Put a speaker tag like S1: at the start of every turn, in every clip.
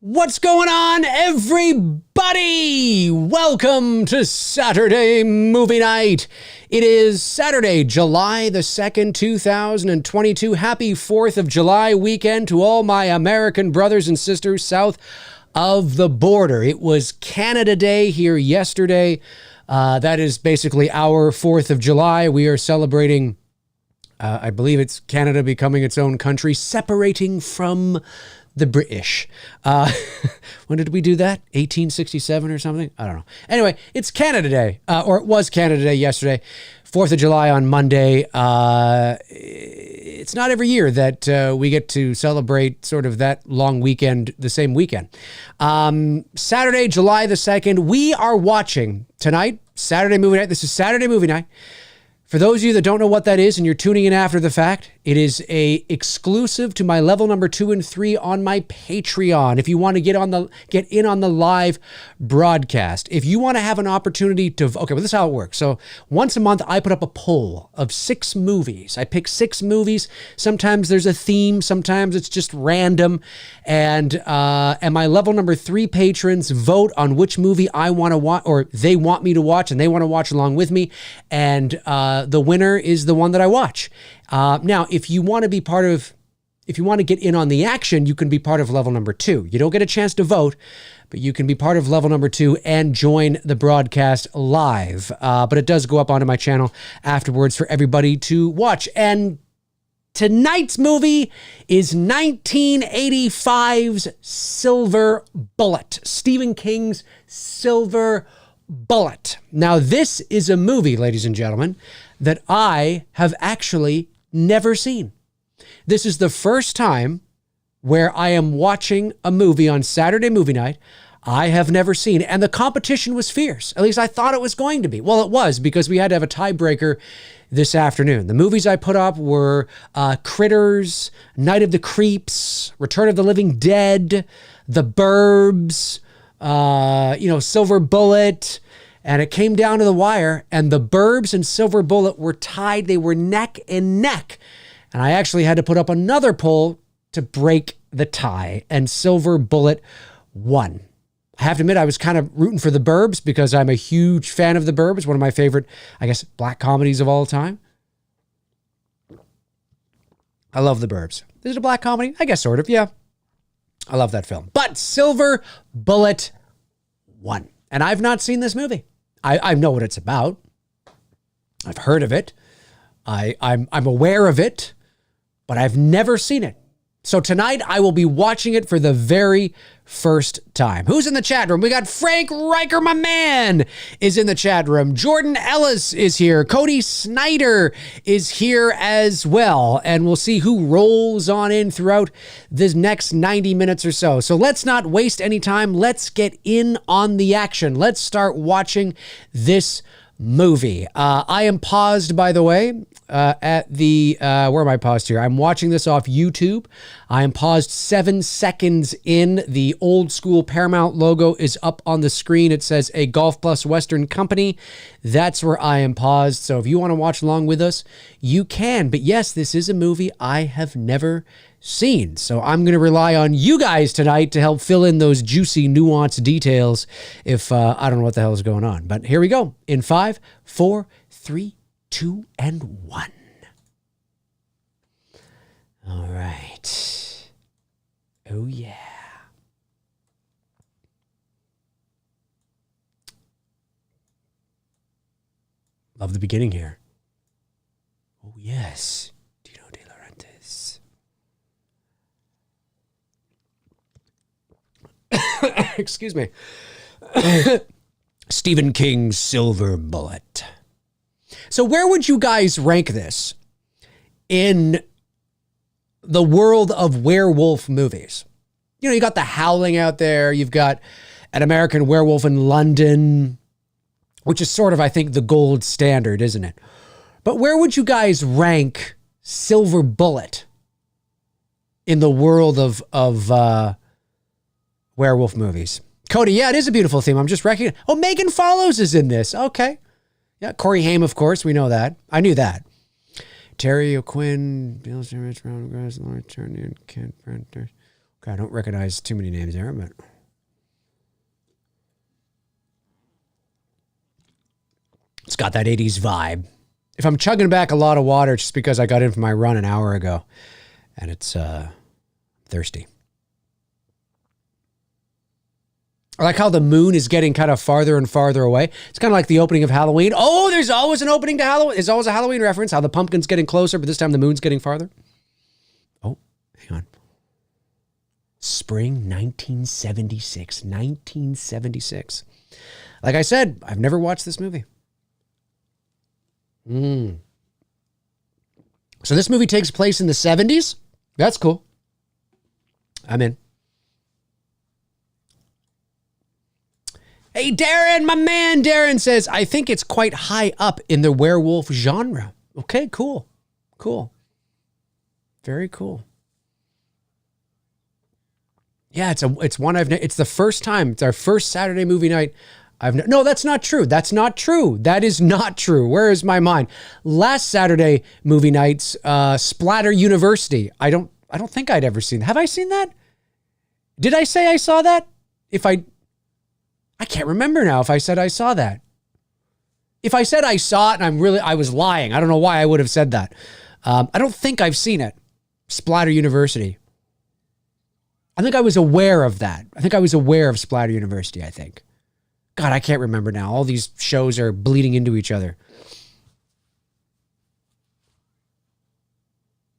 S1: What's going on, everybody? Welcome to Saturday Movie Night. It is Saturday, July the 2nd, 2022. Happy 4th of July weekend to all my American brothers and sisters south of the border. It was Canada Day here yesterday. That is basically our 4th of July. We are celebrating, I believe it's Canada becoming its own country, separating from the British. When did we do that? 1867 or something? I don't know. Anyway, it's Canada Day, or it was Canada Day yesterday. 4th of July on Monday. It's not every year that we get to celebrate sort of that long weekend, the same weekend. Saturday, July the 2nd, we are watching tonight, Saturday Movie Night. This is Saturday Movie Night. For those of you that don't know what that is and you're tuning in after the fact, it is a exclusive to my level number 2 and 3 on my Patreon. If you want to get in on the live broadcast, if you want to have an opportunity to, okay, well, this is how it works. So once a month, I put up a poll of 6 movies. I pick 6 movies. Sometimes there's a theme. Sometimes it's just random. And my level number 3 patrons vote on which movie I want to watch, or they want me to watch, and they want to watch along with me. And the winner is the one that I watch. Now, if you want to get in on the action, you can be part of level number 2. You don't get a chance to vote, but you can be part of level number 2 and join the broadcast live. But it does go up onto my channel afterwards for everybody to watch. And tonight's movie is 1985's Silver Bullet, Stephen King's Silver Bullet. Now, this is a movie, ladies and gentlemen, that I have actually never seen. This is the first time where I am watching a movie on Saturday Movie Night I have never seen. And the competition was fierce. At least I thought it was going to be. Well, it was, because we had to have a tiebreaker this afternoon. The movies I put up were Critters, Night of the Creeps, Return of the Living Dead, The Burbs, Silver Bullet. And it came down to the wire, and The Burbs and Silver Bullet were tied. They were neck and neck. And I actually had to put up another poll to break the tie, and Silver Bullet won. I have to admit, I was kind of rooting for The Burbs because I'm a huge fan of The Burbs, one of my favorite, I guess, black comedies of all time. I love The Burbs. Is it a black comedy? I guess sort of, yeah. I love that film. But Silver Bullet won. And I've not seen this movie. I know what it's about. I've heard of it. I'm aware of it, but I've never seen it. So tonight I will be watching it for the very first time. Who's in the chat room? We got Frank Riker, my man, is in the chat room. Jordan Ellis is here. Cody Snyder is here as well. And we'll see who rolls on in throughout this next 90 minutes or so. So let's not waste any time. Let's get in on the action. Let's start watching this movie. I am paused, by the way, at the, where am I paused here? I'm watching this off YouTube. I am paused 7 seconds in. The old school Paramount logo is up on the screen. It says a Golf Plus Western Company. That's where I am paused. So if you want to watch along with us, you can. But yes, this is a movie I have never seen. So I'm going to rely on you guys tonight to help fill in those juicy, nuanced details if I don't know what the hell is going on. But here we go. In 5, 4, 3, 2, and 1. All right. Oh, yeah. Love the beginning here. Oh, yes. Dino De Laurentiis. Excuse me. Stephen King's Silver Bullet. So where would you guys rank this in the world of werewolf movies? You know, you got The Howling out there. You've got An American Werewolf in London, which is sort of, I think, the gold standard, isn't it? But where would you guys rank Silver Bullet in the world of werewolf movies? Cody, yeah, it is a beautiful theme. I'm just recognizing. Oh, Megan Follows is in this. Okay. Yeah, Corey Haim, of course. We know that. I knew that. Terry O'Quinn, Bill Rich, Ron Grass, Lauren Turner, Ken Prenter. Okay, I don't recognize too many names there, but it's got that 80s vibe. If I'm chugging back a lot of water, it's just because I got in from my run an hour ago and it's thirsty. I like how the moon is getting kind of farther and farther away. It's kind of like the opening of Halloween. Oh, there's always an opening to Halloween. There's always a Halloween reference, how the pumpkin's getting closer, but this time the moon's getting farther. Oh, hang on. Spring 1976. 1976. Like I said, I've never watched this movie. So this movie takes place in the 70s? That's cool. I'm in. Hey, Darren, my man Darren says, I think it's quite high up in the werewolf genre. Okay, cool. Cool. Very cool. Yeah, it's one it's the first time. It's our first Saturday movie night. No, that's not true. That's not true. That is not true. Where is my mind? Last Saturday movie nights, Splatter University. I don't think I'd ever seen. Have I seen that? Did I say I saw that? I can't remember now if I said I saw that. If I said I saw it and I was lying. I don't know why I would have said that. I don't think I've seen it. Splatter University. I think I was aware of that. I think I was aware of Splatter University, I think. God, I can't remember now. All these shows are bleeding into each other.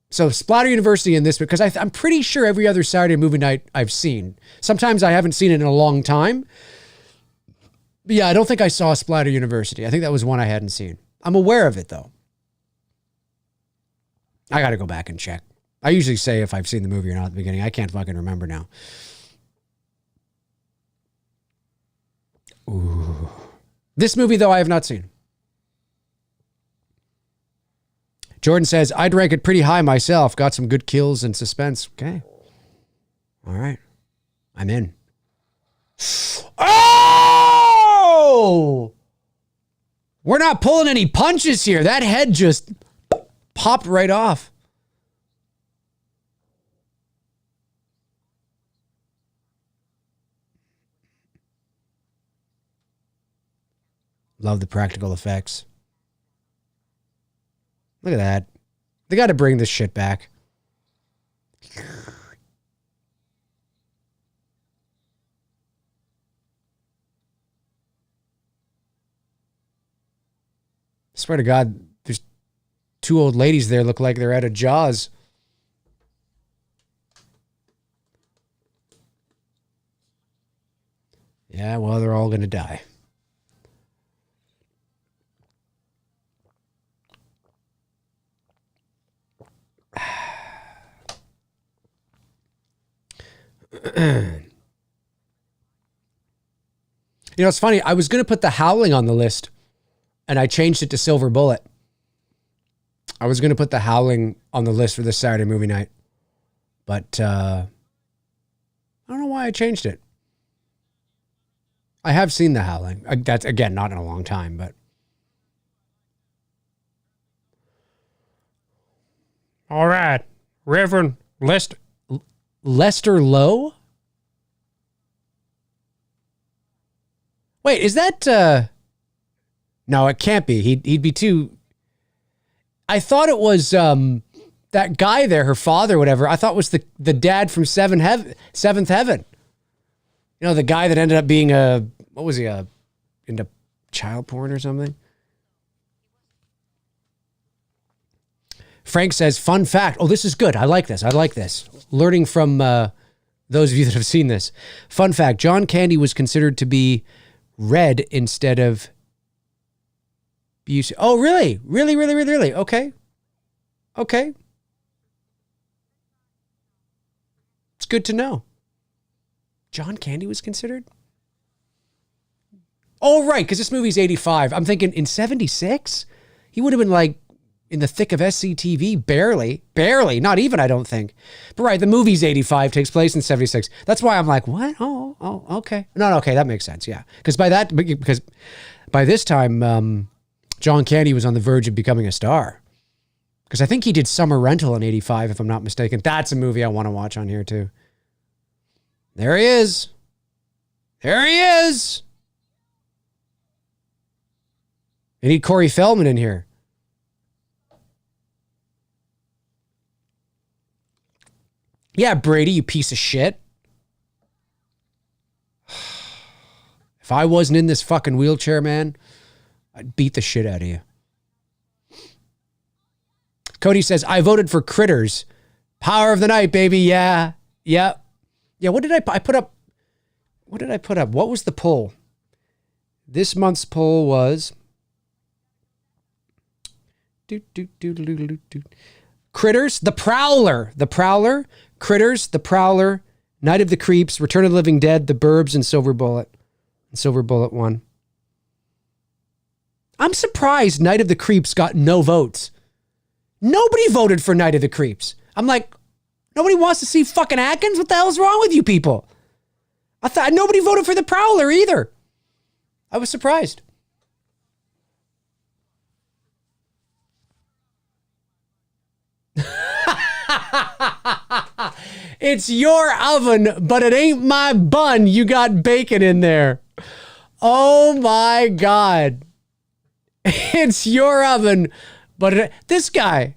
S1: So Splatter University in this, because I'm pretty sure every other Saturday movie night I've seen. Sometimes I haven't seen it in a long time. But yeah, I don't think I saw Splatter University. I think that was one I hadn't seen. I'm aware of it, though. I got to go back and check. I usually say if I've seen the movie or not at the beginning. I can't fucking remember now. Ooh. This movie, though, I have not seen. Jordan says, I'd rank it pretty high myself. Got some good kills and suspense. Okay. All right. I'm in. Oh! We're not pulling any punches here. That head just popped right off. Love the practical effects. Look at that. They got to bring this shit back. Swear to God, there's two old ladies there look like they're out of Jaws. Yeah, well, they're all going to die. You know, it's funny. I was going to put The Howling on the list, and I changed it to Silver Bullet. I was going to put The Howling on the list for this Saturday movie night, but I don't know why I changed it. I have seen The Howling. That's, again, not in a long time, but. All right. Reverend Lester Lowe? Wait, is that... No, it can't be. He'd be too... I thought it was that guy there, her father, whatever. I thought was the dad from Seventh Heaven. You know, the guy that ended up being what was he, into child porn or something? Frank says, fun fact. Oh, this is good. I like this. Learning from those of you that have seen this. Fun fact, John Candy was considered to be red instead of Busey. Oh, really? Really? Okay. It's good to know. John Candy was considered? Oh, right, because this movie's 85. I'm thinking in 76? He would have been like in the thick of SCTV, barely, not even, I don't think. But right, the movie's 85, takes place in 76. That's why I'm like, what? Oh, okay. No, okay, that makes sense, yeah. Because by this time, John Candy was on the verge of becoming a star. Because I think he did Summer Rental in 85, if I'm not mistaken. That's a movie I want to watch on here, too. There he is. There he is. I need Corey Feldman in here. Yeah, Brady, you piece of shit. If I wasn't in this fucking wheelchair, man, I'd beat the shit out of you. Cody says, I voted for Critters. Power of the night, baby. Yeah. Yeah. Yeah, what did I put up? What did I put up? What was the poll? This month's poll was Critters, The Prowler. The Prowler, Critters, The Prowler, Night of the Creeps, Return of the Living Dead, The Burbs, and Silver Bullet. And Silver Bullet won. I'm surprised Night of the Creeps got no votes. Nobody voted for Night of the Creeps. I'm like, nobody wants to see fucking Atkins? What the hell's wrong with you people? I thought nobody voted for The Prowler either. I was surprised. It's your oven, but it ain't my bun. You got bacon in there. Oh my God. It's your oven, but this guy.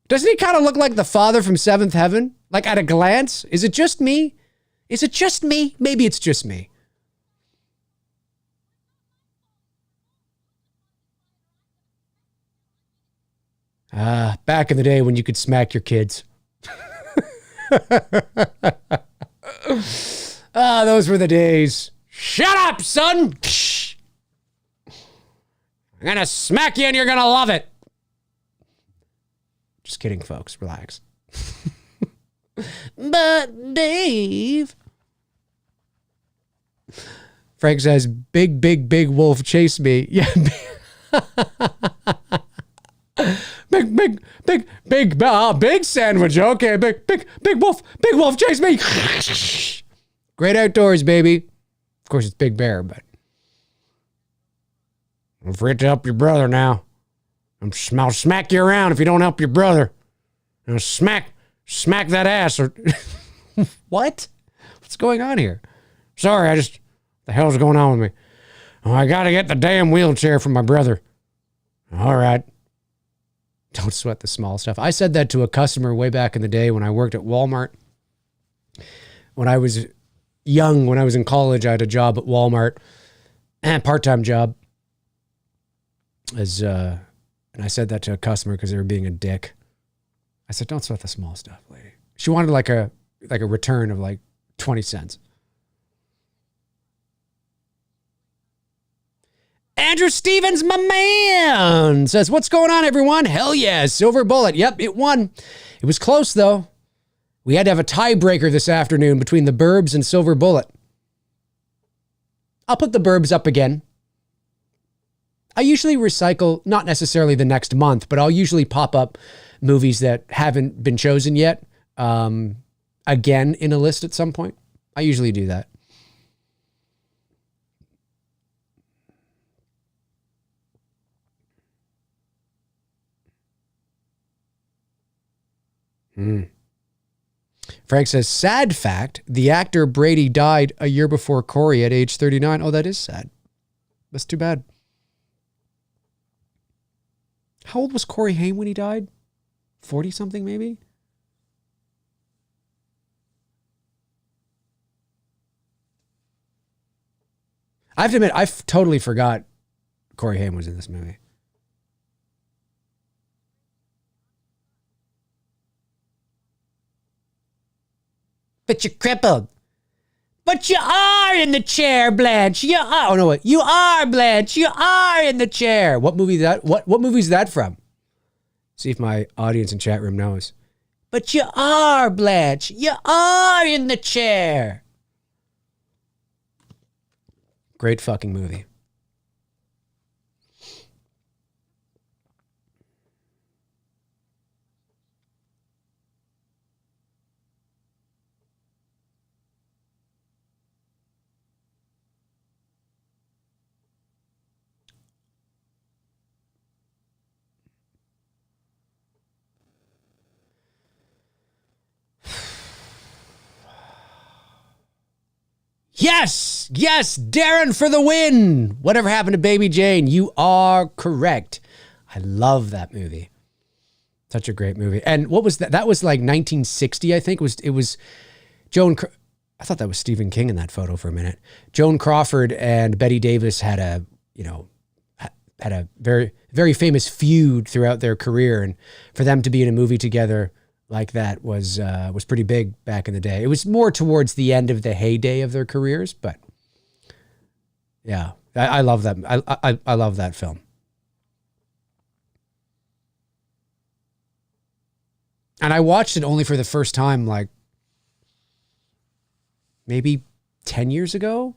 S1: Doesn't he kind of look like the father from Seventh Heaven? Like at a glance? Is it just me? Is it just me? Maybe it's just me. Back in the day when you could smack your kids. Those were the days. Shut up, son! I'm gonna smack you and you're gonna love it. Just kidding, folks. Relax. But Dave. Frank says, big wolf chase me. Yeah. Big sandwich. Okay, big wolf chase me. Great outdoors, baby. Of course, it's Big Bear, but I'm free to help your brother now. I'll smack you around if you don't help your brother. I'll smack that ass. Or what? What's going on here? Sorry, what the hell's going on with me? Oh, I got to get the damn wheelchair from my brother. All right. Don't sweat the small stuff. I said that to a customer way back in the day when I worked at Walmart. When I was young, when I was in college, I had a job at Walmart, part-time job. And I said that to a customer because they were being a dick. I said, don't sweat the small stuff, lady. She wanted like a return of like 20 cents. Andrew Stevens, my man, says, what's going on, everyone? Hell yeah, Silver Bullet. Yep, it won. It was close, though. We had to have a tiebreaker this afternoon between the Burbs and Silver Bullet. I'll put the Burbs up again. I usually recycle, not necessarily the next month, but I'll usually pop up movies that haven't been chosen yet again in a list at some point. I usually do that. Frank says, sad fact, the actor Brady died a year before Corey at age 39. Oh, that is sad. That's too bad. How old was Corey Haim when he died? 40-something, maybe? I have to admit, I totally forgot Corey Haim was in this movie. But you're crippled. But you are in the chair, Blanche. You are. Oh, no, what? You are, Blanche. You are in the chair. What movie is that? What movie is that from? See if my audience in chat room knows. But you are, Blanche. You are in the chair. Great fucking movie. Yes, Darren for the win. Whatever happened to Baby Jane? You are correct. I love that movie. Such a great movie. And what was that? That was like 1960, I think. It was Joan. I thought that was Stephen King in that photo for a minute. Joan Crawford and Bette Davis had a very, very famous feud throughout their career, and for them to be in a movie together like that was pretty big back in the day. It was more towards the end of the heyday of their careers, but yeah, I love that. I love that film. And I watched it only for the first time, like maybe 10 years ago,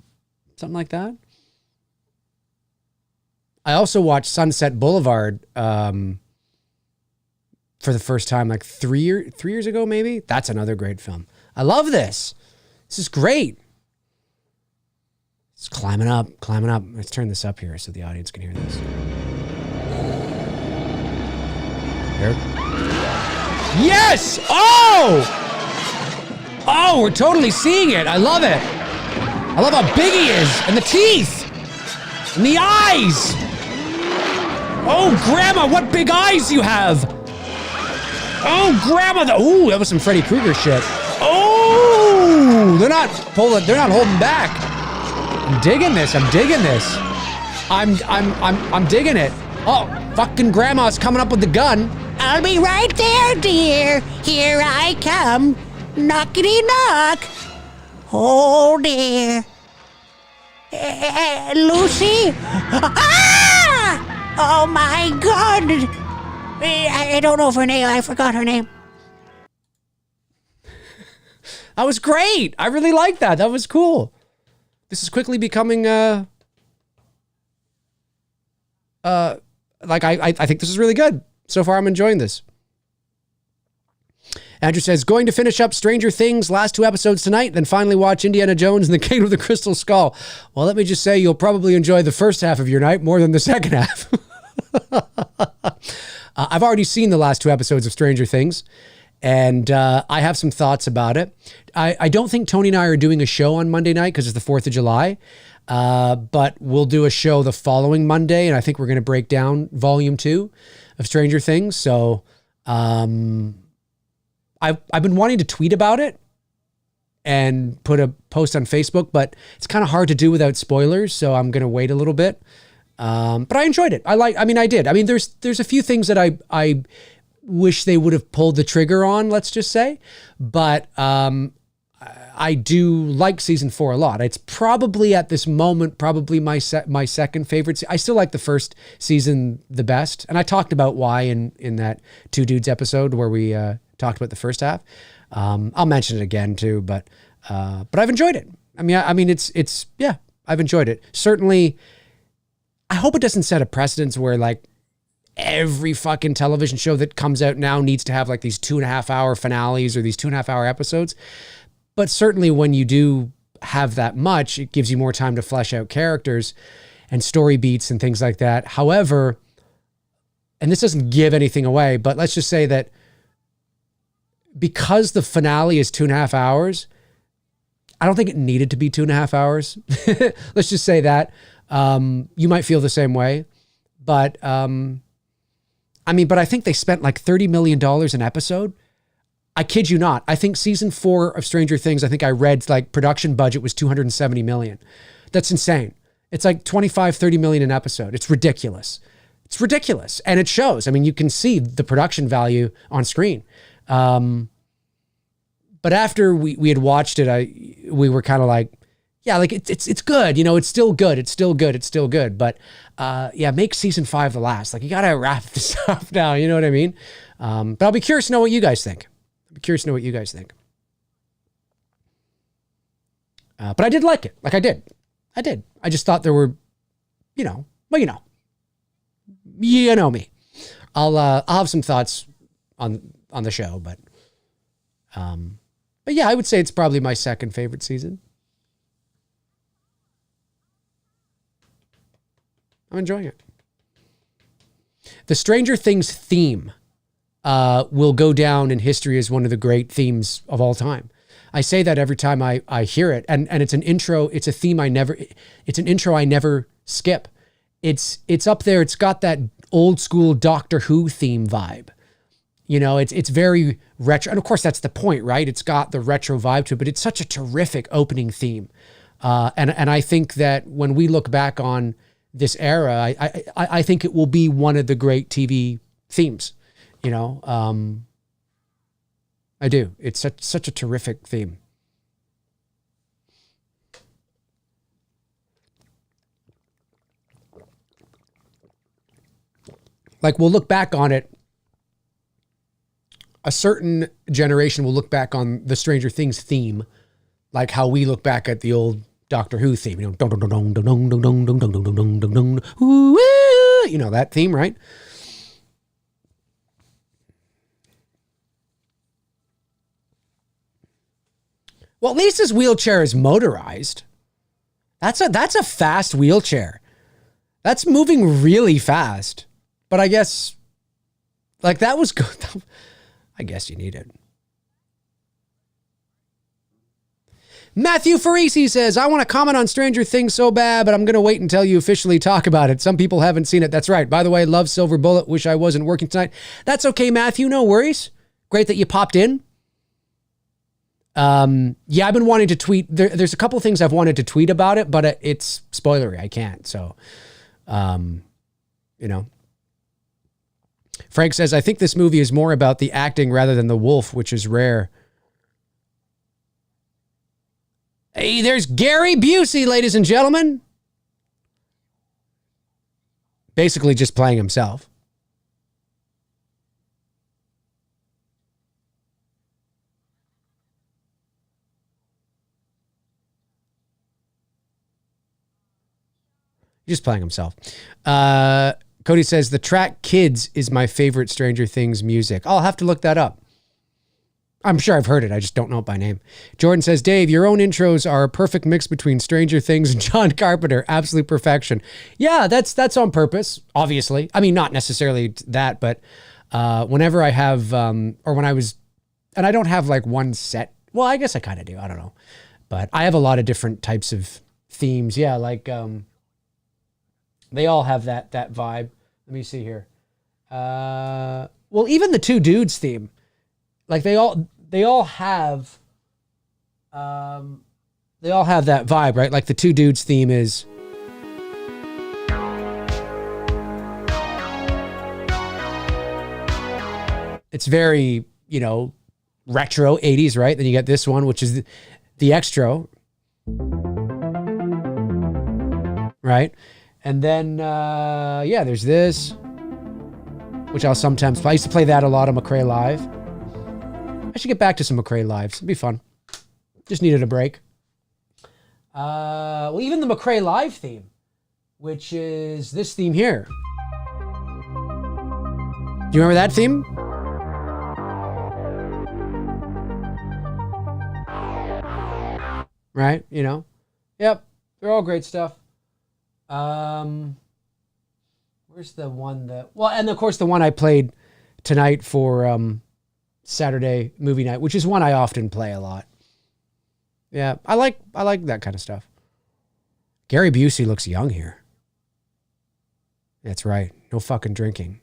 S1: something like that. I also watched Sunset Boulevard for the first time like 3 years ago, maybe. That's another great film. I love this. This is great. It's climbing up. Let's turn this up here so the audience can hear this. There. Yes! Oh, we're totally seeing it. I love it. I love how big he is, and the teeth, and the eyes. Oh, Grandma, what big eyes you have. Oh, Grandma. Ooh, that was some Freddy Krueger shit. Oh, they're not holding back. I'm digging this. I'm digging it. Oh, fucking Grandma's coming up with the gun.
S2: I'll be right there, dear. Here I come. Knockity knock. Oh, dear. Lucy? Ah! Oh, my God. I don't know her name. I forgot her name.
S1: That was great. I really liked that. That was cool. This is quickly becoming, I think this is really good. So far, I'm enjoying this. Andrew says, going to finish up Stranger Things last 2 episodes tonight, then finally watch Indiana Jones and the Kingdom of the Crystal Skull. Well, let me just say, you'll probably enjoy the first half of your night more than the second half. I've already seen the last 2 episodes of Stranger Things, and I have some thoughts about it. I don't think Tony and I are doing a show on Monday night because it's the 4th of July, but we'll do a show the following Monday, and I think we're going to break down Volume 2 of Stranger Things. So I've been wanting to tweet about it and put a post on Facebook, but it's kind of hard to do without spoilers, so I'm going to wait a little bit. But I enjoyed it. I did. I mean, there's a few things that I wish they would have pulled the trigger on, let's just say. But I do like season 4 a lot. It's probably at this moment, my second favorite. I still like the first season the best. And I talked about why in that Two Dudes episode where we talked about the first half. I'll mention it again too, but I've enjoyed it. I mean, it's I've enjoyed it. Certainly, I hope it doesn't set a precedence where like every fucking television show that comes out now needs to have like these 2.5 hour finales or these 2.5 hour episodes. But certainly when you do have that much, it gives you more time to flesh out characters and story beats and things like that. However, and this doesn't give anything away, but let's just say that because the finale is 2.5 hours, I don't think it needed to be 2.5 hours. Let's just say that. You might feel the same way, but but I think they spent like $30 million an episode. I kid you not. I think season 4 of Stranger Things, I think I read like production budget was $270 million. That's insane. It's like 25, 30 million an episode. It's ridiculous. It's ridiculous. And it shows. I mean, you can see the production value on screen. But after we had watched it, we were kind of like, yeah, like it's good. You know, it's still good. It's still good. But make season 5 the last. Like you got to wrap this up now. You know what I mean? But I'll be curious to know what you guys think. But I did like it. Like I did. I just thought there were, you know me. I'll have some thoughts on the show, but yeah, I would say it's probably my second favorite season. I'm enjoying it. The Stranger Things theme will go down in history as one of the great themes of all time. I say that every time I hear it. And it's an intro. It's a theme it's an intro I never skip. It's up there. It's got that old school Doctor Who theme vibe. You know, it's very retro. And of course, that's the point, right? It's got the retro vibe to it, but it's such a terrific opening theme. And I think that when we look back on this era, I think it will be one of the great TV themes, you know. I do. It's such a terrific theme. Like, we'll look back on it. A certain generation will look back on the Stranger Things theme, like how we look back at the old Doctor Who theme. You know, you know that theme, right? Well, at least his wheelchair is motorized. That's a fast wheelchair. That's moving really fast. But I guess, like, that was good. I guess you need it. Matthew Farisi says, I want to comment on Stranger Things so bad, but I'm going to wait until you officially talk about it. Some people haven't seen it. That's right. By the way, love Silver Bullet. Wish I wasn't working tonight. That's okay, Matthew. No worries. Great that you popped in. Yeah, I've been wanting to tweet. There's a couple things I've wanted to tweet about it, but it's spoilery. I can't. So, you know. Frank says, I think this movie is more about the acting rather than the wolf, which is rare. Hey, there's Gary Busey, ladies and gentlemen. Basically just playing himself. Just playing himself. Cody says, the track Kids is my favorite Stranger Things music. I'll have to look that up. I'm sure I've heard it. I just don't know it by name. Jordan says, Dave, your own intros are a perfect mix between Stranger Things and John Carpenter. Absolute perfection. Yeah, that's on purpose, obviously. I mean, not necessarily that, but whenever I have, or when I was, and I don't have like one set. Well, I guess I kind of do. I don't know. But I have a lot of different types of themes. Yeah, like they all have that vibe. Let me see here. Well, even the Two Dudes theme, like they all have that vibe, right? Like the Two Dudes theme is. It's very, you know, retro 80s, right? Then you get this one, which is the extra, right? And then, yeah, there's this, which I'll sometimes play. I used to play that a lot on McRae Live. I should get back to some McRae Lives. It'd be fun. Just needed a break. Well, even the McRae Live theme, which is this theme here. Do you remember that theme? Right? You know? Yep. They're all great stuff. Where's the one that, well, and of course the one I played tonight for Saturday movie night, which is one I often play a lot. Yeah, I like that kind of stuff. Gary Busey looks young here. That's right. No fucking drinking.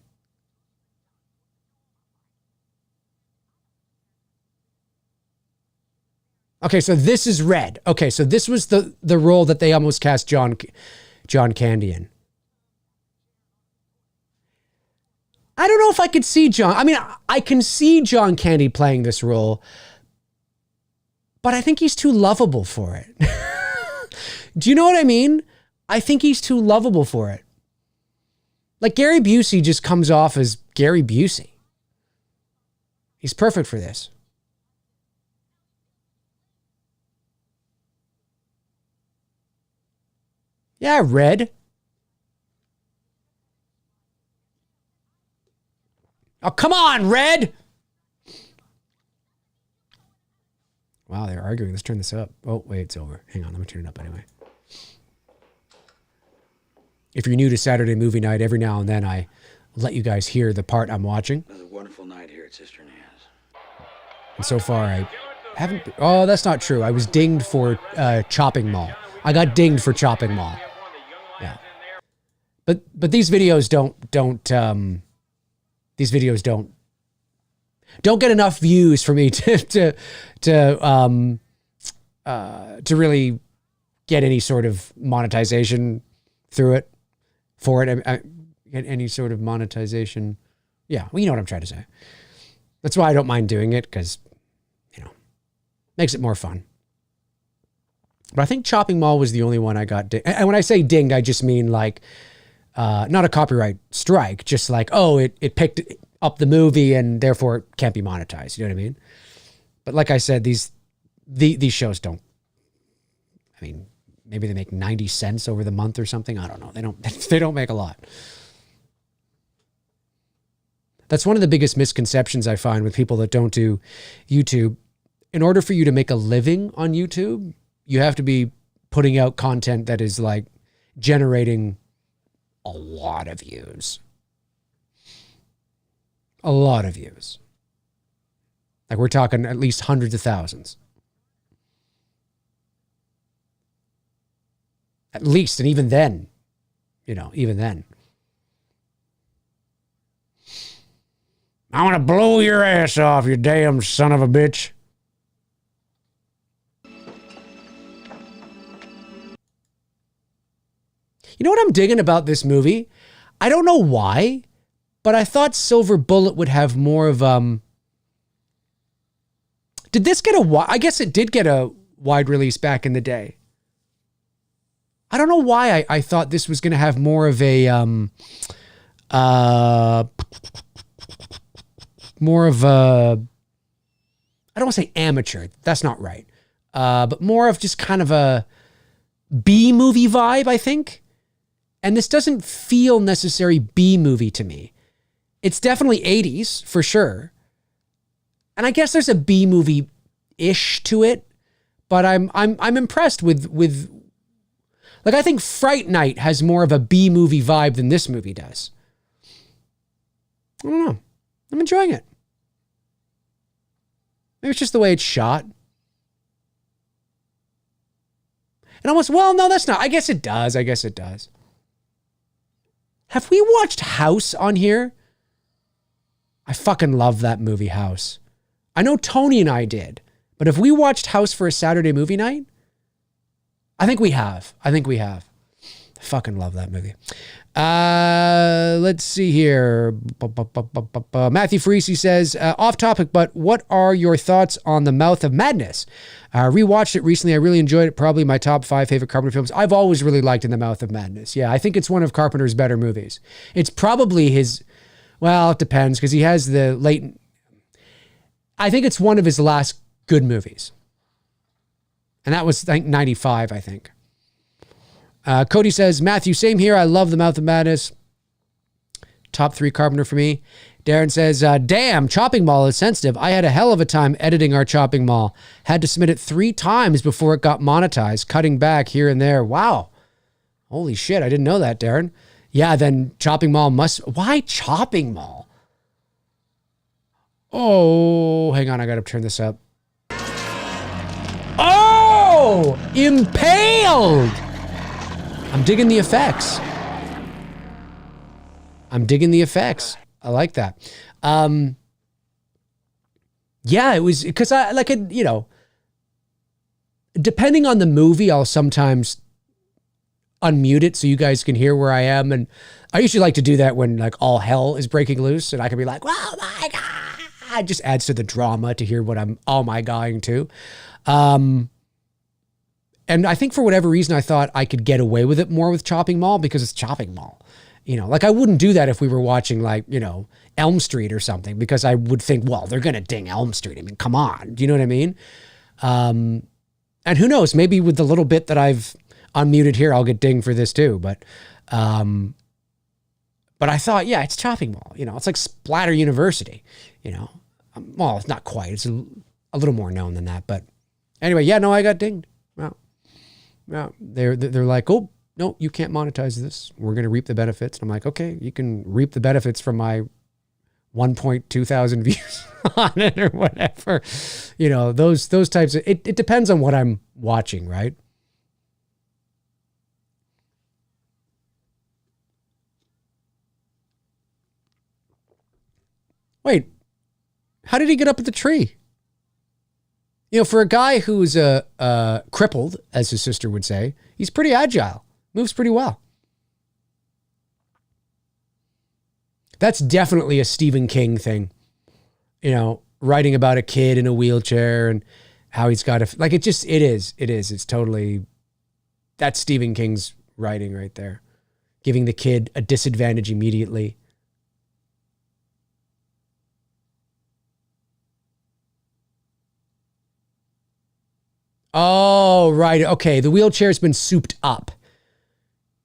S1: Okay, so this is Red. Okay, so this was the role that they almost cast John Candy in. I don't know if I could see John. I mean, I can see John Candy playing this role, but I think he's too lovable for it. Do you know what I mean? I think he's too lovable for it. Like Gary Busey just comes off as Gary Busey. He's perfect for this. Yeah, Red. Oh, come on, Red. Wow, they're arguing. Let's turn this up. Oh, wait, it's over. Hang on, let me turn it up anyway. If you're new to Saturday movie night, every now and then I let you guys hear the part I'm watching.
S3: It was a wonderful night here at Sister Nan's.
S1: And so far, Haven't. Oh, that's not true. I was dinged for Chopping Mall. I got dinged for Chopping Mall. Yeah. But these videos don't get enough views for me to really get any sort of monetization through it for it. Get any sort of monetization. Yeah, well, you know what I'm trying to say. That's why I don't mind doing it, because, makes it more fun. But I think Chopping Mall was the only one I got dinged. And when I say dinged, I just mean like, not a copyright strike, just like, oh, it picked up the movie and therefore it can't be monetized. You know what I mean? But like I said, these shows don't, I mean, maybe they make 90 cents over the month or something. I don't know. They don't make a lot. That's one of the biggest misconceptions I find with people that don't do YouTube. In order for you to make a living on YouTube, you have to be putting out content that is like generating a lot of views. A lot of views. Like we're talking at least hundreds of thousands. At least, and even then, even then. I want to blow your ass off, you damn son of a bitch. You know what I'm digging about this movie? I don't know why, but I thought Silver Bullet would have more of did this get I guess it did get a wide release back in the day. I don't know why I thought this was going to have more of a I don't want to say amateur. That's not right. But more of just kind of a B movie vibe, I think. And this doesn't feel necessary B movie to me. It's definitely 80s for sure. And I guess there's a B movie-ish to it, but I'm impressed with like, I think Fright Night has more of a B movie vibe than this movie does. I don't know. I'm enjoying it. Maybe it's just the way it's shot. And almost, well, no, that's not. I guess it does. Have we watched House on here? I fucking love that movie, House. I know Tony and I did, but have we watched House for a Saturday movie night? I think we have. I fucking love that movie. Let's see here. Matthew Farisi says, off topic, but what are your thoughts on The Mouth of Madness? Rewatched it recently. I really enjoyed it. Probably my top 5 favorite Carpenter films. I've always really liked In the Mouth of Madness. Yeah, I think it's one of Carpenter's better movies. It's probably his, well, it depends, because he has the late, I think it's one of his last good movies. And that was, I think, 95, I think. Cody says, Matthew, same here. I love The Mouth of Madness. Top 3 Carpenter for me. Darren says, damn, Chopping Mall is sensitive. I had a hell of a time editing our Chopping Mall. Had to submit it 3 times before it got monetized, cutting back here and there. Wow. Holy shit, I didn't know that, Darren. Yeah, then Chopping Mall why Chopping Mall? Oh, hang on, I gotta turn this up. Oh, Impaled! I'm digging the effects. I like that. Yeah, it was because I like it, depending on the movie, I'll sometimes unmute it so you guys can hear where I am. And I usually like to do that when like all hell is breaking loose and I can be like, oh my God. It just adds to the drama to hear what I'm oh my going to. And I think for whatever reason, I thought I could get away with it more with Chopping Mall because it's Chopping Mall. Like I wouldn't do that if we were watching like, Elm Street or something, because I would think, well, they're going to ding Elm Street. I mean, come on. Do you know what I mean? And who knows, maybe with the little bit that I've unmuted here, I'll get dinged for this too. But I thought, yeah, it's Chopping Mall. It's like Splatter University, Well, it's not quite. It's a little more known than that. But anyway, yeah, no, I got dinged. Well, they're like, oh, no, you can't monetize this. We're going to reap the benefits. And I'm like, okay, you can reap the benefits from my 1,200 views on it or whatever. You know, those types of, it depends on what I'm watching, right? Wait, how did he get up at the tree? You know, for a guy who's crippled, as his sister would say, he's pretty agile, moves pretty well. That's definitely a Stephen King thing. You know, writing about a kid in a wheelchair and how he's got to, like, it is. It's totally, that's Stephen King's writing right there. Giving the kid a disadvantage immediately. Oh, right. Okay. The wheelchair's been souped up.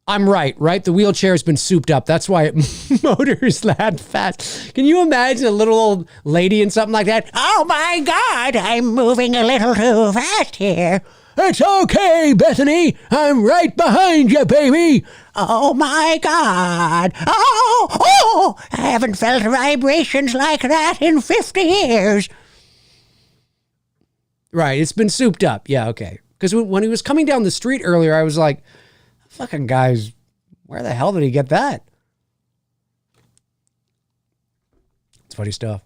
S1: I'm right? The wheelchair's been souped up. That's why it motors that fast. Can you imagine a little old lady in something like that?
S2: Oh my God, I'm moving a little too fast here.
S1: It's okay, Bethany. I'm right behind you, baby.
S2: Oh my God. Oh, I haven't felt vibrations like that in 50 years.
S1: Right, it's been souped up. Yeah, okay. Because when he was coming down the street earlier, I was like, fucking guys, where the hell did he get that? It's funny stuff.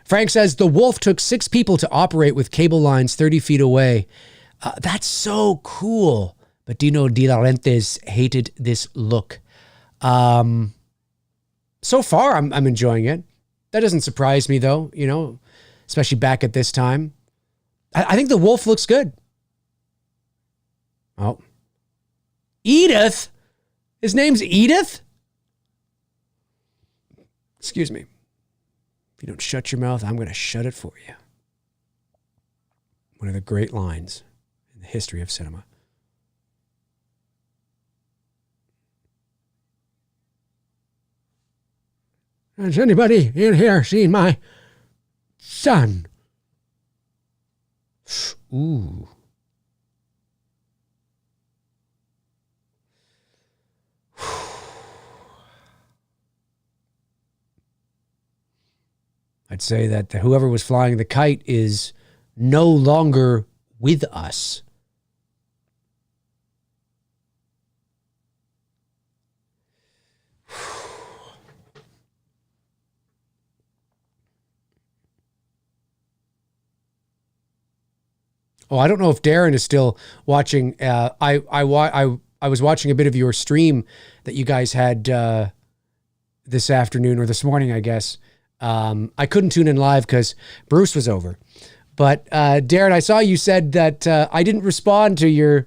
S1: Frank says, the Wolf took 6 people to operate with cable lines 30 feet away. That's so cool. But Dino De Laurentiis hated this look. So far, I'm enjoying it. That doesn't surprise me, though, you know, especially back at this time. I think the Wolf looks good. Oh. Edith? His name's Edith? Excuse me. If you don't shut your mouth, I'm going to shut it for you. One of the great lines in the history of cinema. Has anybody in here seen my son? Ooh. I'd say that whoever was flying the kite is no longer with us. Oh, I don't know if Darren is still watching. I was watching a bit of your stream that you guys had this afternoon or this morning, I guess. I couldn't tune in live because Bruce was over. But Darren, I saw you said that I didn't respond to your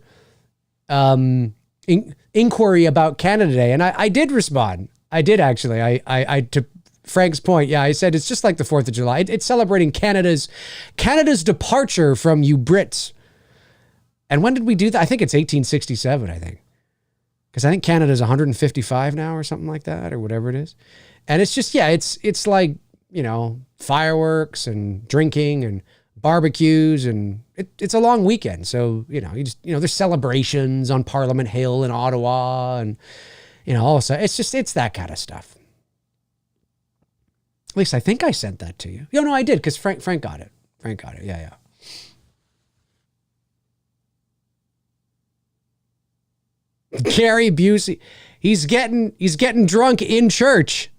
S1: inquiry about Canada Day, and I did respond. I did actually. I to Frank's point, yeah, I said it's just like the 4th of July. It's celebrating Canada's departure from you Brits. And when did we do that? I think it's 1867, I think. Because I think Canada's 155 now or something like that, or whatever it is. And it's just, yeah, it's like, you know, fireworks and drinking and barbecues, and it's a long weekend. So, you know, there's celebrations on Parliament Hill in Ottawa, and, you know, also it's that kind of stuff. At least I think I sent that to you. No, I did, because Frank got it. Frank got it. Yeah. Gary Busey, he's getting drunk in church.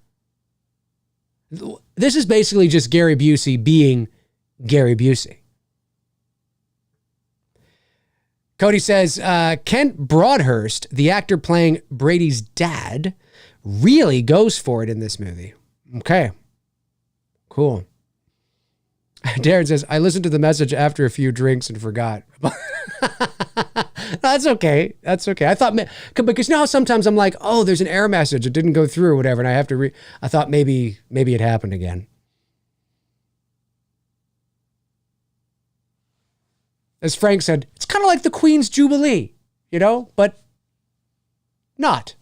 S1: This is basically just Gary Busey being Gary Busey. Cody says, Kent Broadhurst, the actor playing Brady's dad, really goes for it in this movie. Okay. Cool. Darren says, I listened to the message after a few drinks and forgot. That's okay. That's okay. I thought, because now sometimes I'm like, oh, there's an error message. It didn't go through or whatever. And I have to I thought maybe it happened again. As Frank said, it's kind of like the Queen's Jubilee, you know, but not.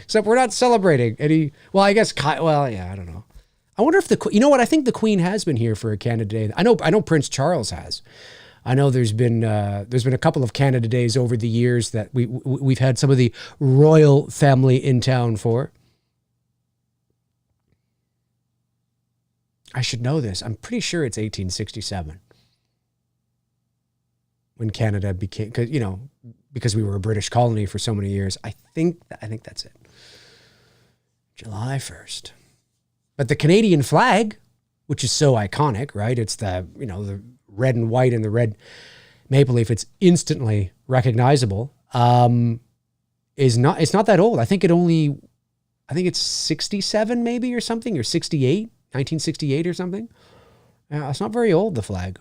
S1: Except we're not celebrating any, well, I guess, well, yeah, I don't know. I wonder if you know what? I think the Queen has been here for a Canada Day. I know Prince Charles has. I know there's been a couple of Canada Days over the years that we've had some of the royal family in town for. I should know this. I'm pretty sure it's 1867 when Canada became, because we were a British colony for so many years. I think that's it. July 1st. But the Canadian flag, which is so iconic, right? It's the red and white and the red maple leaf. It's instantly recognizable. It's not that old. I think it's 67 maybe or something, or 68, 1968 or something. It's not very old, the flag.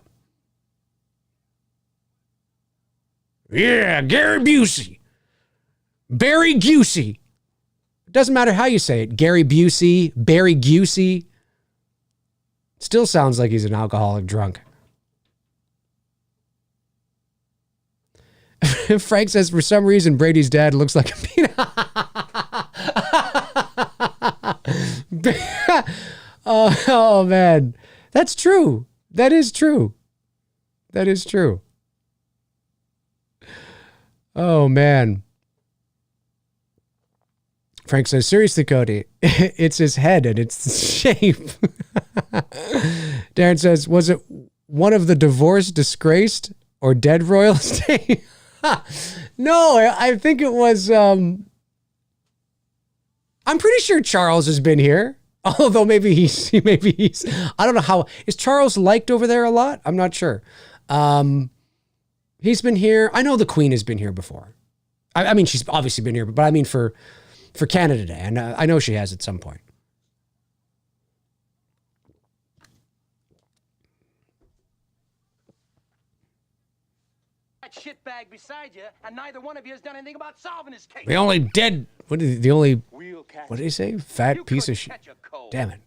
S1: Yeah, Gary Busey. Barry Busey. It doesn't matter how you say it. Gary Busey, Barry Busey. Still sounds like he's an alcoholic drunk. Frank says, for some reason, Brady's dad looks like a peanut. Oh, man. That's true. That is true. That is true. Oh, man. Frank says, seriously, Cody, it's his head and it's the shape. Darren says, was it one of the divorced, disgraced, or dead royals? No, I think it was, I'm pretty sure Charles has been here. Although maybe he's, I don't know how, is Charles liked over there a lot? I'm not sure. He's been here. I know the Queen has been here before. I mean, she's obviously been here, but I mean for Canada Day. And I know she has at some point.
S3: That shitbag beside you, and neither one of you has done anything about solving his case.
S1: What did he say? Fat piece of shit. Damn it.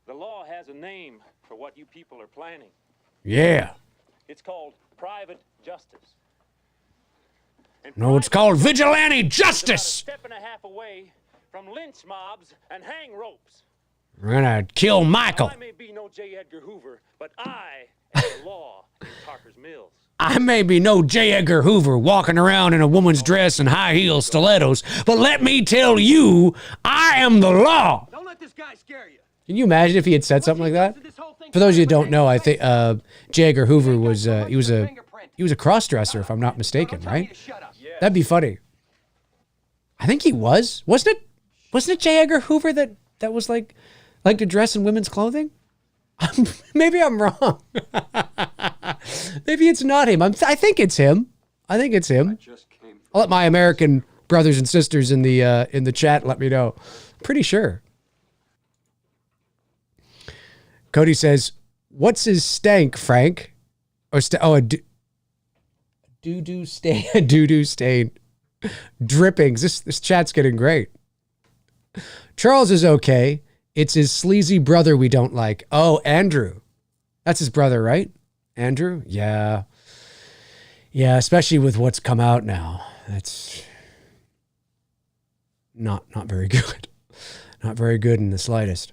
S4: The law has a name for what you people are planning.
S1: Yeah.
S4: It's called private justice.
S1: No, it's called vigilante justice.
S4: About a step and a half away from lynch mobs and hang ropes.
S1: We're gonna kill Michael.
S4: I may be no J. Edgar Hoover, but I am the law in Parker's Mills.
S1: I may be no J. Edgar Hoover walking around in a woman's dress and high heel stilettos, but let me tell you, I am the law.
S3: Don't let this guy scare you.
S1: Can you imagine if he had said something like that? For those of you who don't know, I think J. Edgar Hoover was he was a cross-dresser, if I'm not mistaken, right? That'd be funny. I think he was. Wasn't it J. Edgar Hoover that was like to dress in women's clothing? Maybe I'm wrong. Maybe it's not him. I think it's him. I'll let my American brothers and sisters in the chat let me know. Pretty sure. Cody says, "What's his stank, Frank?" Or a doo-doo stain. A doo-doo stain. Drippings. This chat's getting great. Charles is okay. It's his sleazy brother we don't like. Oh, Andrew. That's his brother, right? Andrew? Yeah. Yeah, especially with what's come out now. That's not very good. Not very good in the slightest.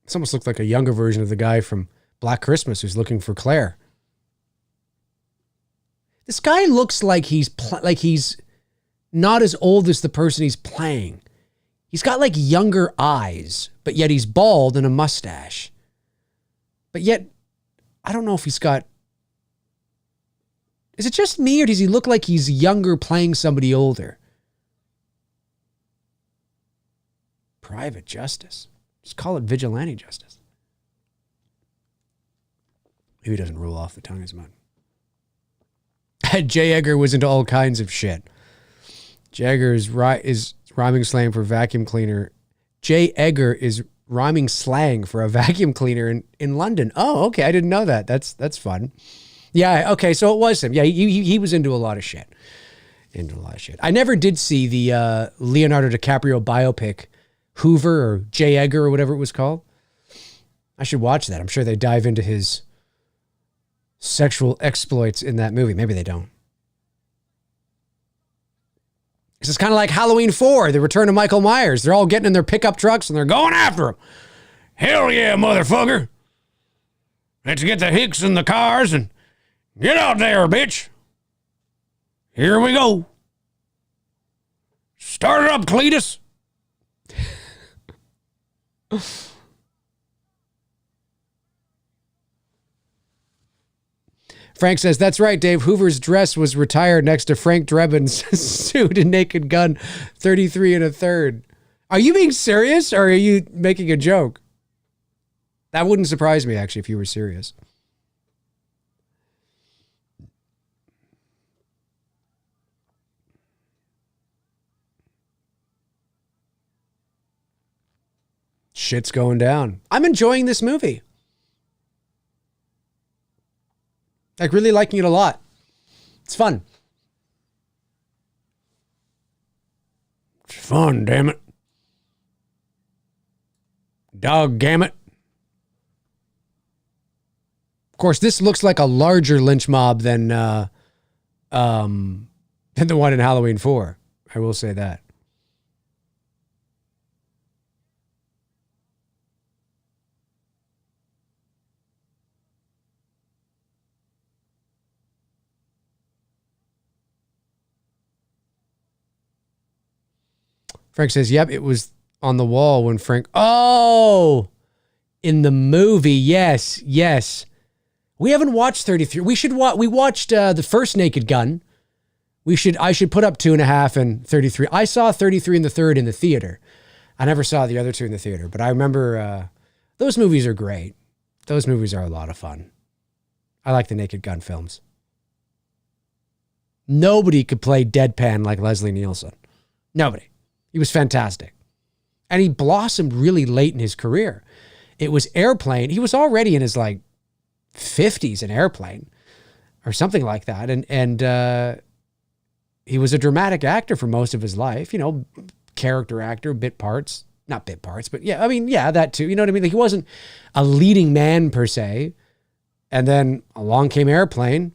S1: This almost looked like a younger version of the guy from Black Christmas who's looking for Claire. This guy looks like he's not as old as the person he's playing. He's got like younger eyes, but yet he's bald and a mustache. But yet, I don't know if he's got... Is it just me, or does he look like he's younger playing somebody older? Private justice. Just call it vigilante justice. Maybe it doesn't roll off the tongue as much. J. Edgar was into all kinds of shit. J. Edgar is rhyming slang for vacuum cleaner. J. Edgar is rhyming slang for a vacuum cleaner in London. Oh, okay. I didn't know that. That's fun. Yeah, okay. So it was him. Yeah, he was into a lot of shit. I never did see the Leonardo DiCaprio biopic, Hoover or J. Edgar or whatever it was called. I should watch that. I'm sure they dive into his sexual exploits in that movie. Maybe they don't. This is kind of like Halloween 4, the return of Michael Myers. They're all getting in their pickup trucks and they're going after him. Hell yeah, motherfucker. Let's get the hicks in the cars and Get out there, bitch. Here we go. Start it up, Cletus. Frank says, that's right, Dave. Hoover's dress was retired next to Frank Drebin's suit in Naked Gun 33 1/3. Are you being serious or are you making a joke? That wouldn't surprise me, actually, if you were serious. Shit's going down. I'm enjoying this movie. Like, really liking it a lot. It's fun. It's fun, damn it. Doggammit. Of course, this looks like a larger lynch mob than the one in Halloween 4. I will say that. Frank says, yep, it was on the wall when Frank... Oh! In the movie, yes, yes. We haven't watched 33. We should watch... We watched the first Naked Gun. I should put up 2.5 and 33. I saw 33 1/3 in the theater. I never saw the other two in the theater, but I remember those movies are great. Those movies are a lot of fun. I like the Naked Gun films. Nobody could play deadpan like Leslie Nielsen. Nobody. He was fantastic. And he blossomed really late in his career. It was Airplane. He was already in his like 50s in Airplane or something like that. And he was a dramatic actor for most of his life, you know, character actor, bit parts, not bit parts, but yeah, I mean, yeah, that too. You know what I mean? Like he wasn't a leading man per se. And then along came Airplane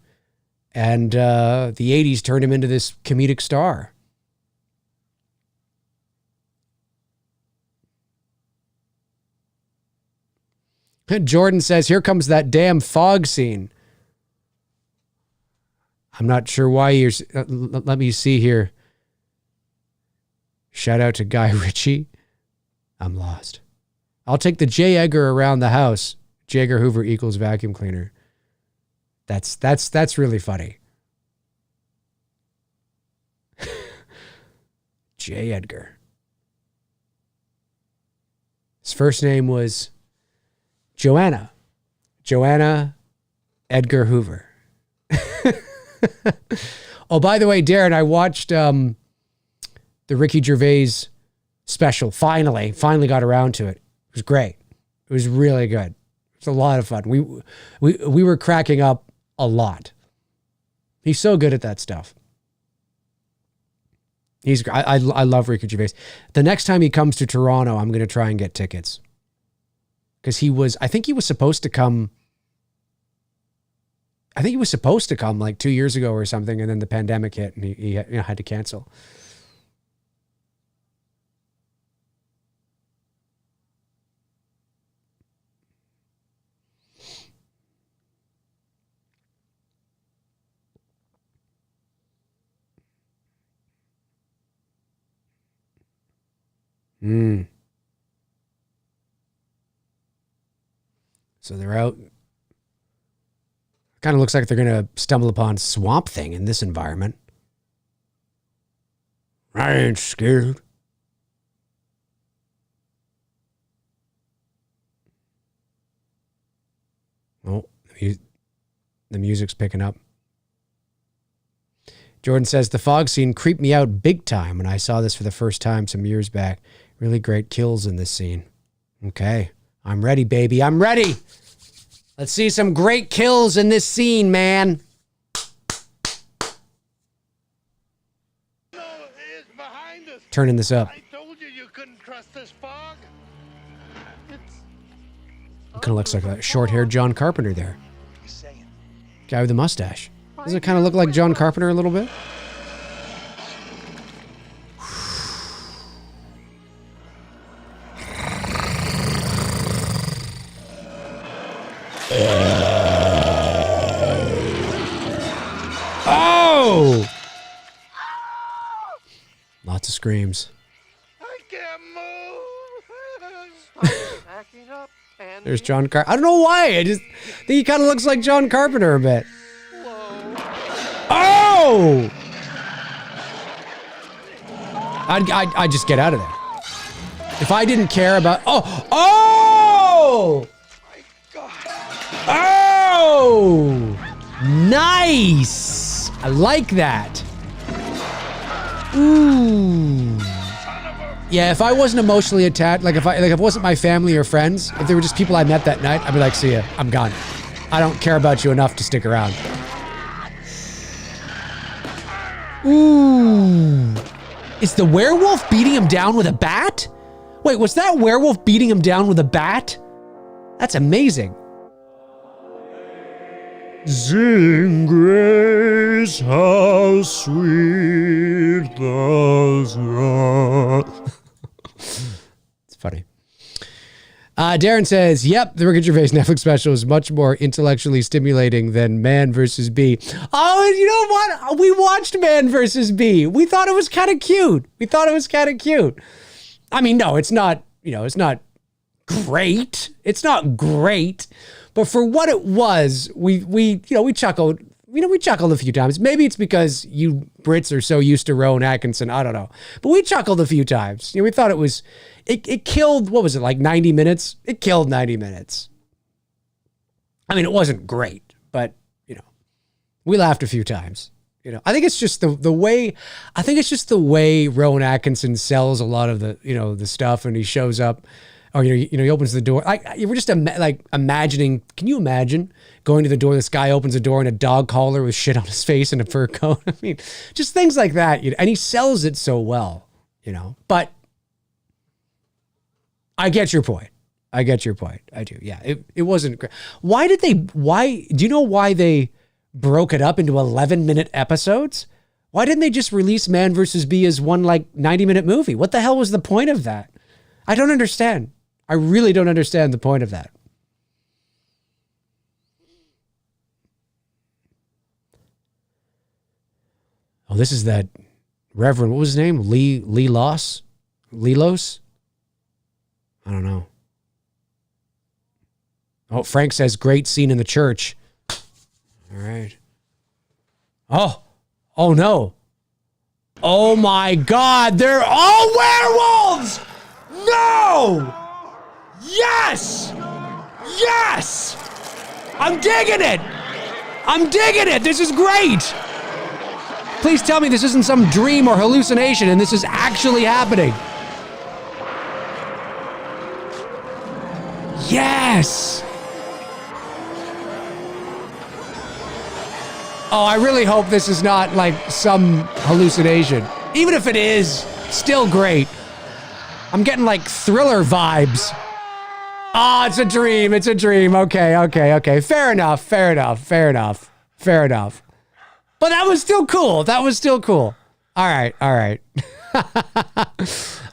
S1: and the 80s turned him into this comedic star. Jordan says, here comes that damn fog scene. I'm not sure why you're... let me see here. Shout out to Guy Ritchie. I'm lost. I'll take the J. Edgar around the house. J. Edgar Hoover equals vacuum cleaner. That's really funny. J. Edgar. His first name was... Joanna Edgar Hoover. Oh, by the way, Darren, I watched the Ricky Gervais special. Finally got around to it. It was great. It was really good. It was a lot of fun. We were cracking up a lot. He's so good at that stuff. I love Ricky Gervais. The next time he comes to Toronto, I'm going to try and get tickets. Because I think he was supposed to come like 2 years ago or something, and then the pandemic hit and he had to cancel. So they're out. Kind of looks like they're going to stumble upon Swamp Thing in this environment. I ain't scared. Oh, the music's picking up. Jordan says, the fog scene creeped me out big time when I saw this for the first time some years back. Really great kills in this scene. Okay. I'm ready, baby. I'm ready. Let's see some great kills in this scene, man. Turning this up.
S5: I told you couldn't trust this fog.
S1: Kind of looks like a short-haired John Carpenter there. Guy with the mustache. Doesn't it kind of look like John Carpenter a little bit? Oh! Lots of screams.
S5: I can't move.
S3: Backing up and
S1: There's John Carpenter. I don't know why. I just think he kind of looks like John Carpenter a bit. Oh! I'd just get out of there. If I didn't care about... Oh! Oh! Oh! Nice! I like that. Ooh. Yeah, if I wasn't emotionally attached, like if it wasn't my family or friends, if they were just people I met that night, I'd be like, see ya, I'm gone. I don't care about you enough to stick around. Ooh. Is the werewolf beating him down with a bat? Wait, was that werewolf beating him down with a bat? That's amazing. Sing grace, how sweet the sound. It's funny. Darren says, yep, the Ricky Gervais Netflix special is much more intellectually stimulating than Man vs. Bee. Oh, and you know what? We watched Man vs. Bee. We thought it was kind of cute. I mean, no, it's not, it's not great. It's not great. But for what it was, we chuckled. We chuckled a few times. Maybe it's because you Brits are so used to Rowan Atkinson. I don't know. But we chuckled a few times. We thought it killed, what was it, like 90 minutes? It killed 90 minutes. I mean, it wasn't great, but, we laughed a few times. I think it's just the way Rowan Atkinson sells a lot of the stuff, and he shows up. Or, he opens the door. We're just imagining, can you imagine going to the door, this guy opens the door in a dog collar with shit on his face and a fur coat? I mean, just things like that. And he sells it so well, But I get your point. I do. Yeah, it wasn't great. Do you know why they broke it up into 11-minute episodes? Why didn't they just release Man vs. Bee as one 90-minute movie? What the hell was the point of that? I don't understand. I really don't understand the point of that. Oh, this is that Reverend, what was his name? Lelos? I don't know. Oh, Frank says, great scene in the church. All right. Oh no. Oh my God, they're all werewolves! No! Yes! Yes! I'm digging it! This is great! Please tell me this isn't some dream or hallucination and this is actually happening. Yes! Oh, I really hope this is not some hallucination. Even if it is, still great. I'm getting thriller vibes. Oh, it's a dream. Okay. Fair enough. But that was still cool. All right.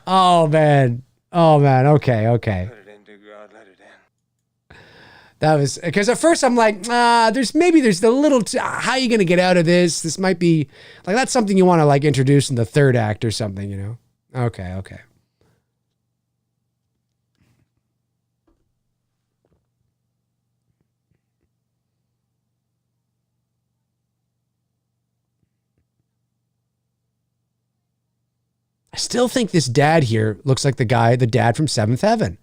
S1: Oh, man. Okay.
S4: Let it in, dear God, let it in.
S1: That was, because at first I'm like, there's a little, how are you going to get out of this? This might be, that's something you want to introduce in the third act or something, Okay. I still think this dad here looks like the dad from Seventh Heaven.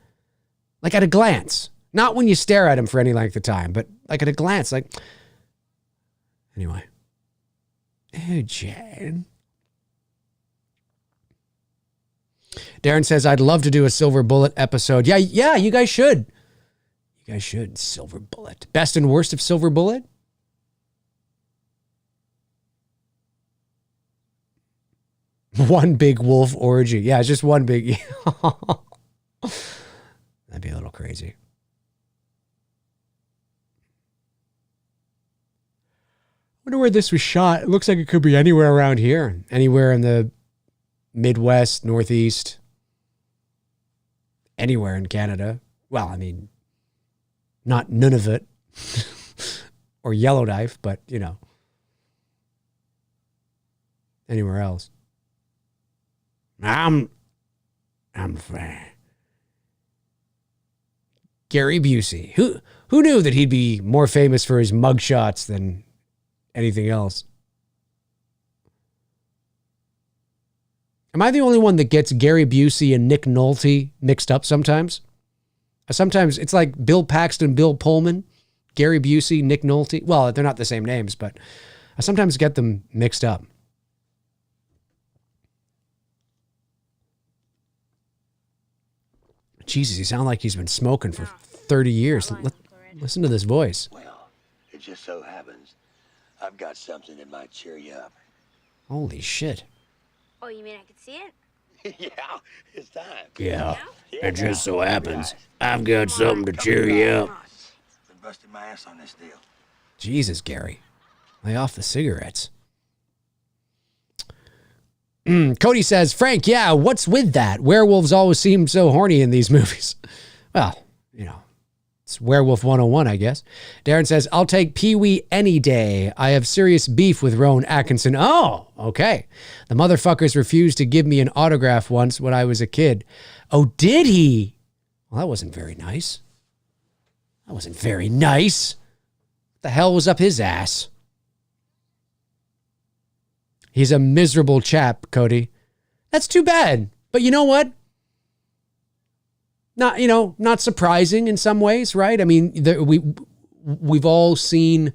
S1: At a glance. Not when you stare at him for any length of time, but at a glance, Anyway. Oh, Jan. Darren says, I'd love to do a Silver Bullet episode. Yeah, you guys should. Silver Bullet. Best and worst of Silver Bullet? One big wolf orgy. Yeah, it's just one big... That'd be a little crazy. I wonder where this was shot. It looks like it could be anywhere around here. Anywhere in the Midwest, Northeast. Anywhere in Canada. Well, I mean, not Nunavut or Yellowknife, but, anywhere else. I'm fine. Gary Busey. Who knew that he'd be more famous for his mugshots than anything else? Am I the only one that gets Gary Busey and Nick Nolte mixed up sometimes? Sometimes it's like Bill Paxton, Bill Pullman, Gary Busey, Nick Nolte. Well, they're not the same names, but I sometimes get them mixed up. Jesus, he sounds like he's been smoking for 30 years. Listen to this voice.
S6: Well, it just so happens I've got something that might cheer you up.
S1: Holy shit.
S7: Oh, you mean I could see it?
S6: Yeah, it's time.
S1: Yeah, it just so happens I've got something to cheer you up.
S6: Been busting my ass on this deal.
S1: Jesus, Gary. Lay off the cigarettes. Cody says, Frank, yeah, what's with that? Werewolves always seem so horny in these movies. Well, you know, it's Werewolf 101, I guess. Darren says, I'll take Pee-wee any day. I have serious beef with Rowan Atkinson. Oh, okay. The motherfuckers refused to give me an autograph once when I was a kid. Oh, did he? Well, that wasn't very nice. That wasn't very nice. What the hell was up his ass? He's a miserable chap, Cody. That's too bad. But you know what? Not surprising in some ways, right? I mean, we've all seen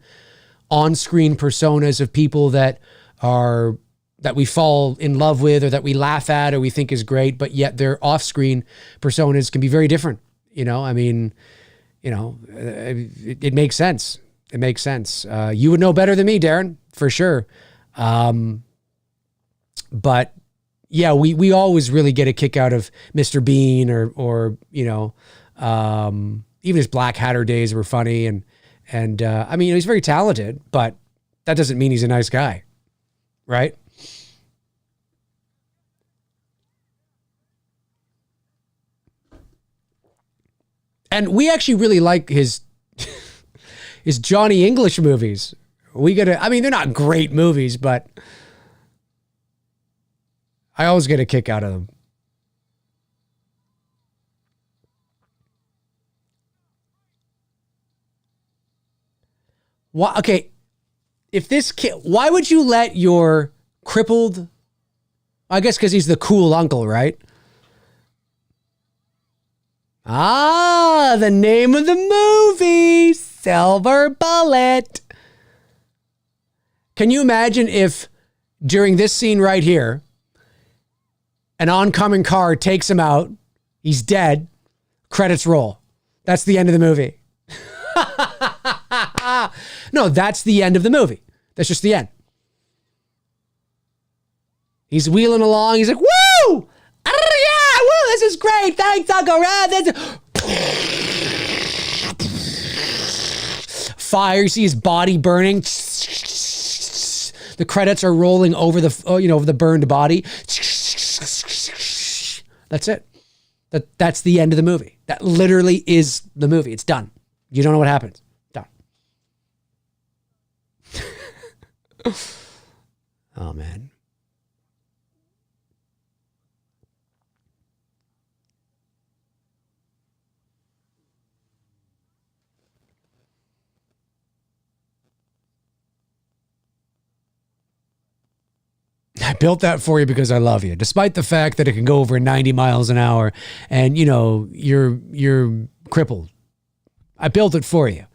S1: on-screen personas of people that we fall in love with or that we laugh at or we think is great, but yet their off-screen personas can be very different. I mean, it makes sense. It makes sense. You would know better than me, Darren, for sure. But yeah, we always really get a kick out of Mr. Bean or even his Black Hatter days were funny. And I mean, he's very talented, but that doesn't mean he's a nice guy. Right? And we actually really like his Johnny English movies. I mean, they're not great movies, but I always get a kick out of them. Why, okay, if this kid, why would you let your crippled, I guess because he's the cool uncle, right? Ah, the name of the movie, Silver Bullet. Can you imagine if during this scene right here, an oncoming car takes him out, he's dead, credits roll. That's the end of the movie. No, that's the end of the movie. That's just the end. He's wheeling along. He's like, woo! Yeah, woo, this is great. Thanks, Uncle Red. Fire, you see his body burning. The credits are rolling over over the burned body. That's it. That's the end of the movie. That literally is the movie. It's done. You don't know what happens. Done. Oh, man. I built that for you because I love you, despite the fact that it can go over 90 miles an hour and, you're crippled. I built it for you.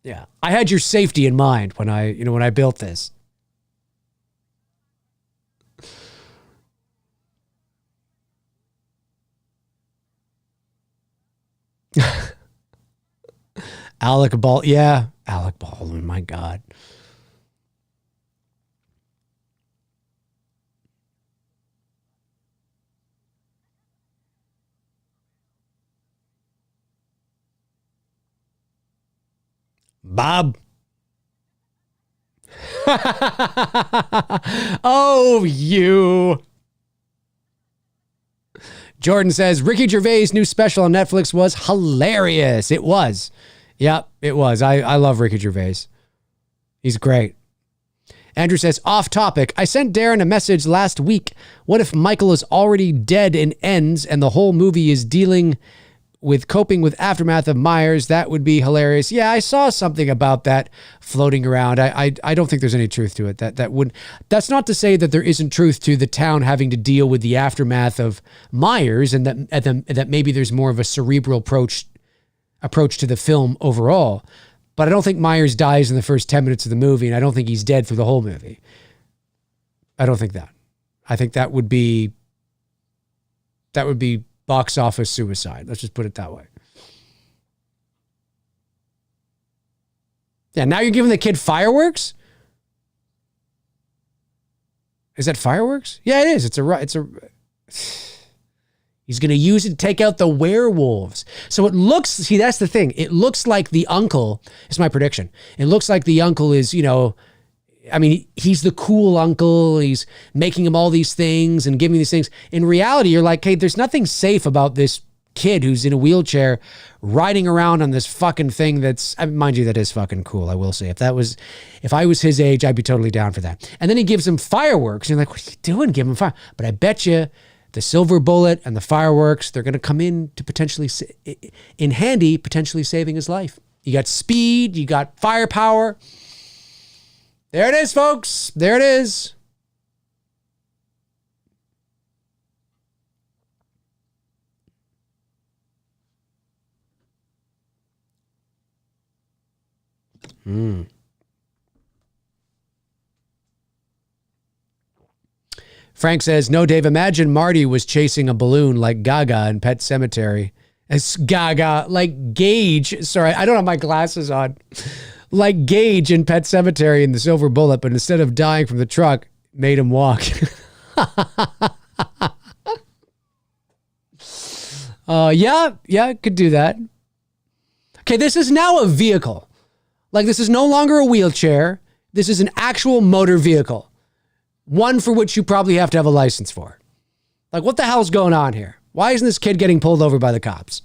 S1: Yeah. I had your safety in mind when I built this. Alec Baldwin. Yeah. Alec Baldwin. My God. Bob. Oh, you. Jordan says, Ricky Gervais' new special on Netflix was hilarious. It was. Yep, it was. I love Ricky Gervais. He's great. Andrew says, off topic. I sent Darren a message last week. What if Michael is already dead and ends and the whole movie is dealing with coping with aftermath of Myers? That would be hilarious. Yeah, I saw something about that floating around. I don't think there's any truth to it. That's not to say that there isn't truth to the town having to deal with the aftermath of Myers, and that maybe there's more of a cerebral approach to the film overall. But I don't think Myers dies in the first 10 minutes of the movie, and I don't think he's dead through the whole movie. I don't think that. I think that would be box office suicide. Let's just put it that way. Yeah, now you're giving the kid fireworks? Is that fireworks? Yeah, it is. It's a He's going to use it to take out the werewolves. So it looks, see, that's the thing. It looks like the uncle, it's my prediction. It looks like the uncle is, he's the cool uncle. He's making him all these things and giving these things. In reality, you're like, hey, there's nothing safe about this kid who's in a wheelchair riding around on this fucking thing mind you, that is fucking cool, I will say. If I was his age, I'd be totally down for that. And then he gives him fireworks. And you're like, what are you doing? Give him fire. But I bet you the silver bullet and the fireworks, they're going to come in to potentially saving his life. You got speed, you got firepower. There it is, folks. There it is. Frank says, no, Dave, imagine Marty was chasing a balloon like Gaga in Pet Sematary. As Gaga, like Gage. Sorry, I don't have my glasses on. Like Gage in Pet Sematary in The Silver Bullet, but instead of dying from the truck, made him walk. Yeah, could do that. Okay, this is now a vehicle. Like, this is no longer a wheelchair. This is an actual motor vehicle. One for which you probably have to have a license for. Like, what the hell's going on here? Why isn't this kid getting pulled over by the cops?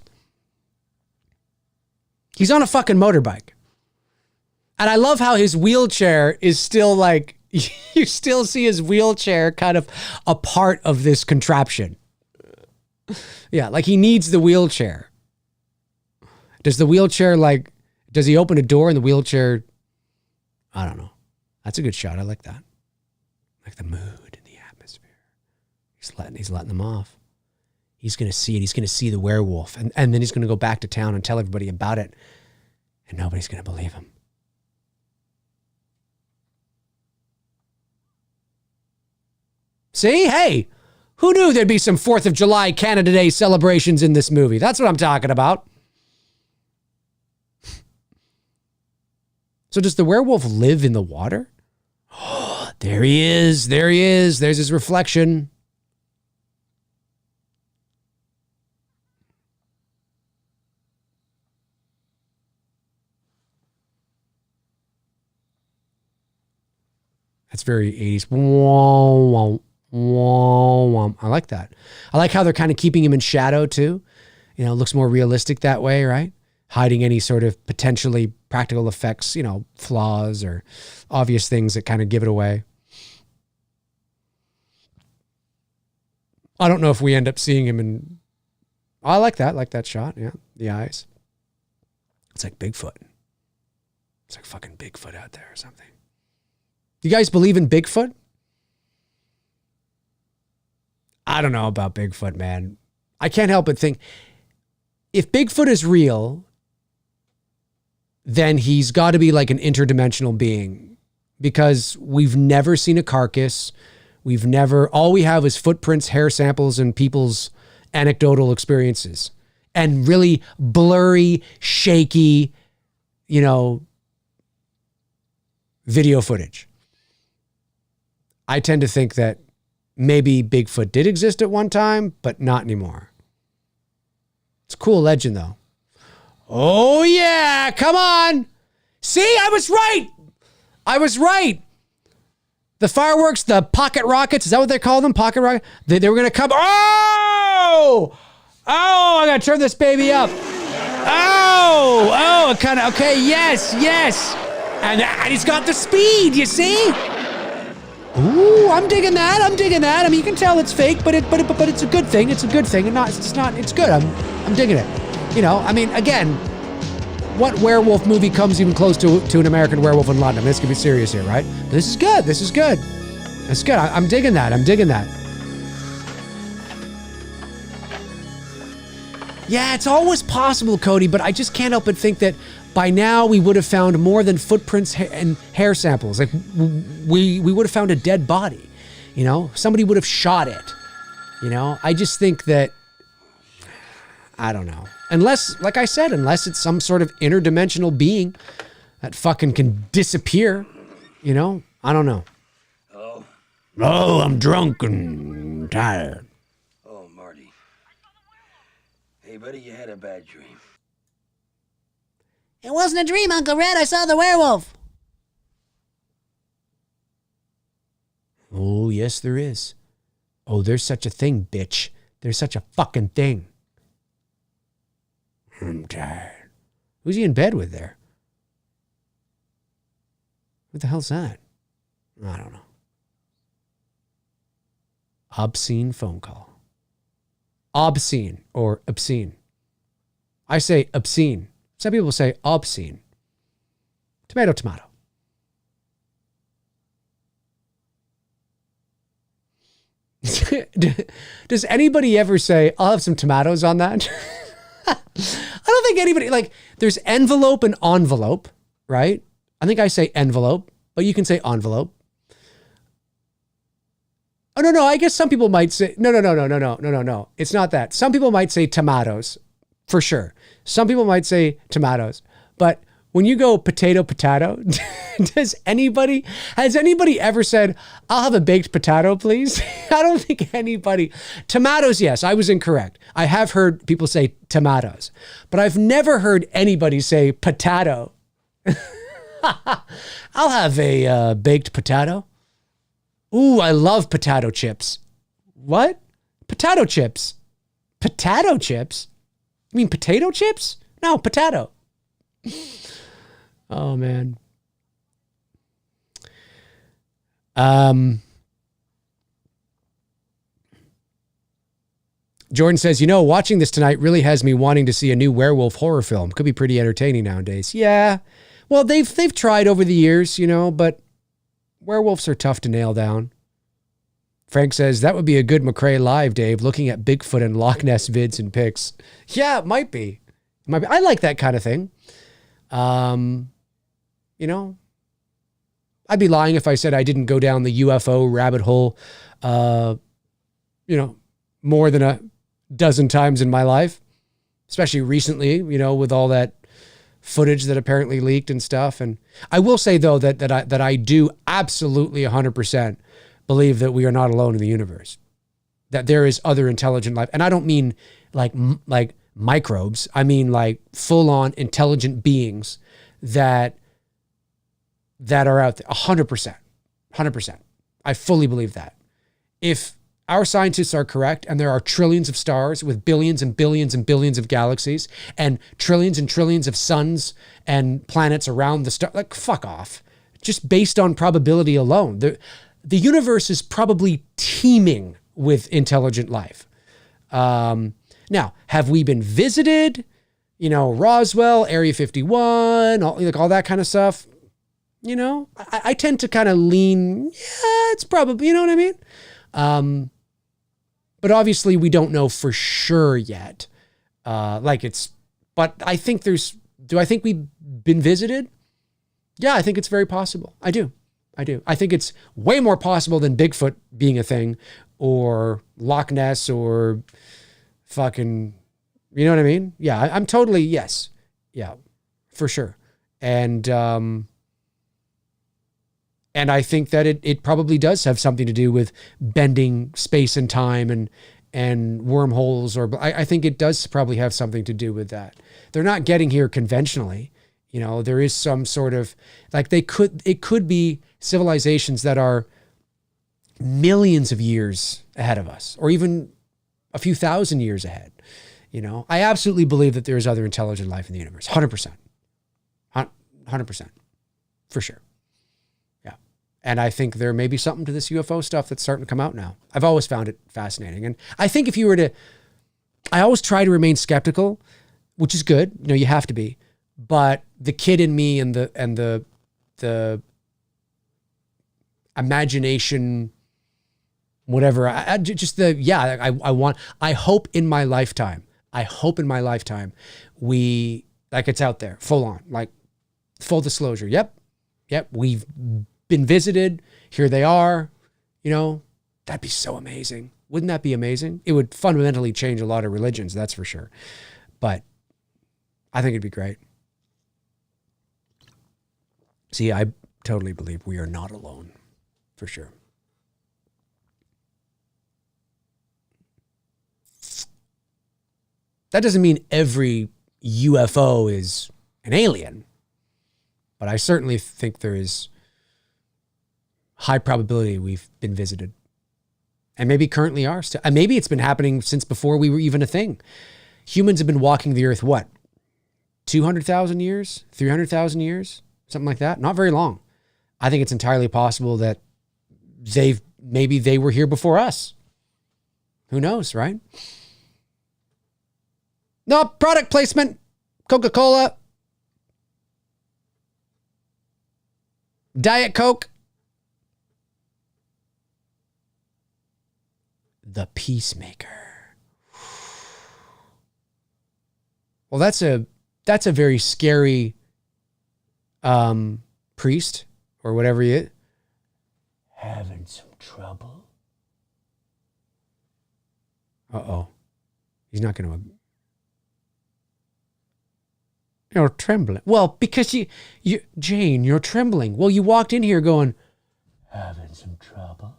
S1: He's on a fucking motorbike. And I love how his wheelchair is still like, you still see his wheelchair kind of a part of this contraption. Yeah, like he needs the wheelchair. Does the wheelchair does he open a door and the wheelchair? I don't know. That's a good shot. I like that. Like the mood and the atmosphere. He's letting them off. He's going to see it. He's going to see the werewolf. And then he's going to go back to town and tell everybody about it. And nobody's going to believe him. See? Hey, who knew there'd be some 4th of July Canada Day celebrations in this movie? That's what I'm talking about. So does the werewolf live in the water? Oh, there he is. There he is. There's his reflection. That's very 80s. I like that. I like how they're kind of keeping him in shadow too. It looks more realistic that way, right? Hiding any sort of potentially practical effects, flaws or obvious things that kind of give it away. I don't know if we end up seeing him in... I like that shot. Yeah, the eyes. It's like Bigfoot. It's like fucking Bigfoot out there or something. You guys believe in Bigfoot? I don't know about Bigfoot, man. I can't help but think, if Bigfoot is real, then he's got to be like an interdimensional being, because we've never seen a carcass. All we have is footprints, hair samples, and people's anecdotal experiences, and really blurry, shaky, video footage. I tend to think that maybe Bigfoot did exist at one time, but not anymore. It's a cool legend, though. Oh, yeah. Come on. See, I was right. The fireworks, the pocket rockets, is that what they call them? Pocket rockets? They were going to come. Oh, I got to turn this baby up. Oh, kind of. Okay, yes. And he's got the speed, you see? Ooh, I'm digging that. I'm digging that. I mean, you can tell it's fake, but it's a good thing. It's a good thing, and it's good. I'm digging it. You know, I mean, again, what werewolf movie comes even close to an American Werewolf in London? Let's get serious here, right? This is good. This is good. That's good. I'm digging that. I'm digging that. Yeah, it's always possible, Cody, but I just can't help but think that by now we would have found more than footprints and hair samples. Like we would have found a dead body, you know? Somebody would have shot it, you know? I just think that, I don't know. Unless, like I said, unless it's some sort of interdimensional being that fucking can disappear, you know? I don't know. Oh, I'm drunk and tired.
S6: Oh, Marty. Hey, buddy, you had a bad dream.
S2: It wasn't a dream, Uncle Red. I saw the werewolf.
S1: Oh, yes, there is. Oh, there's such a thing, bitch. There's such a fucking thing. I'm tired. Who's he in bed with there? What the hell's that? I don't know. Obscene phone call. Obscene or obscene. I say obscene. Some people say obscene. Tomato, tomato. Does anybody ever say, I'll have some tomatoes on that? I don't think anybody, like, there's envelope and envelope, right? I think I say envelope, but you can say envelope. Oh, no, I guess some people might say, no. It's not that. Some people might say tomatoes, for sure. Some people might say tomatoes. But when you go potato, has anybody ever said, I'll have a baked potato, please? I don't think anybody. Tomatoes, yes, I was incorrect. I have heard people say tomatoes, but I've never heard anybody say potato. I'll have a baked potato. Ooh, I love potato chips. What? Potato chips. Potato chips? You mean potato chips? No, potato. Oh, man. Jordan says, watching this tonight really has me wanting to see a new werewolf horror film. Could be pretty entertaining nowadays. Yeah. Well, they've tried over the years, but werewolves are tough to nail down. Frank says, that would be a good McRae live, Dave, looking at Bigfoot and Loch Ness vids and pics. Yeah, it might be. I like that kind of thing. I'd be lying if I said I didn't go down the UFO rabbit hole, more than a dozen times in my life, especially recently, with all that footage that apparently leaked and stuff. And I will say, though, that I do absolutely 100% believe that we are not alone in the universe, that there is other intelligent life. And I don't mean like microbes. I mean like full-on intelligent beings that are out there. 100%. I fully believe that. If our scientists are correct, and there are trillions of stars with billions and billions and billions of galaxies and trillions of suns and planets around the star, like, fuck off. Just based on probability alone. The universe is probably teeming with intelligent life. Now, have we been visited? Roswell, Area 51, all that kind of stuff. I tend to kind of lean, yeah, it's probably, you know what I mean? But obviously we don't know for sure yet. But I think do I think we've been visited? Yeah, I think it's very possible. I do. I think it's way more possible than Bigfoot being a thing, or Loch Ness, or fucking, you know what I mean? Yeah, I'm totally, yes. Yeah, for sure. And I think that it probably does have something to do with bending space and time and wormholes, or I think it does probably have something to do with that. They're not getting here conventionally. There is some sort of, like, it could be civilizations that are millions of years ahead of us, or even a few thousand years ahead. I absolutely believe that there is other intelligent life in the universe. 100%. 100%. For sure. Yeah. And I think there may be something to this UFO stuff that's starting to come out now. I've always found it fascinating. And I think if you were to, I always try to remain skeptical, which is good. You know, you have to be. But the kid in me and the imagination, whatever, I hope in my lifetime, we, like, it's out there, full on, like, full disclosure. Yep, we've been visited. Here they are. You know, that'd be so amazing. Wouldn't that be amazing? It would fundamentally change a lot of religions, that's for sure. But I think it'd be great. See, I totally believe we are not alone, for sure. That doesn't mean every UFO is an alien, but I certainly think there is high probability we've been visited, and maybe currently are still. And maybe it's been happening since before we were even a thing. Humans have been walking the earth, what, 200,000 years, 300,000 years, something like that? Not very long. I think it's entirely possible that maybe they were here before us. Who knows, right? No, product placement. Coca-Cola. Diet Coke. The Peacemaker. Well, that's a very scary priest or whatever he is. Having some trouble. Uh-oh. He's not going to... You're trembling. Well, because you, Jane, you're trembling. Well, you walked in here going, having some trouble.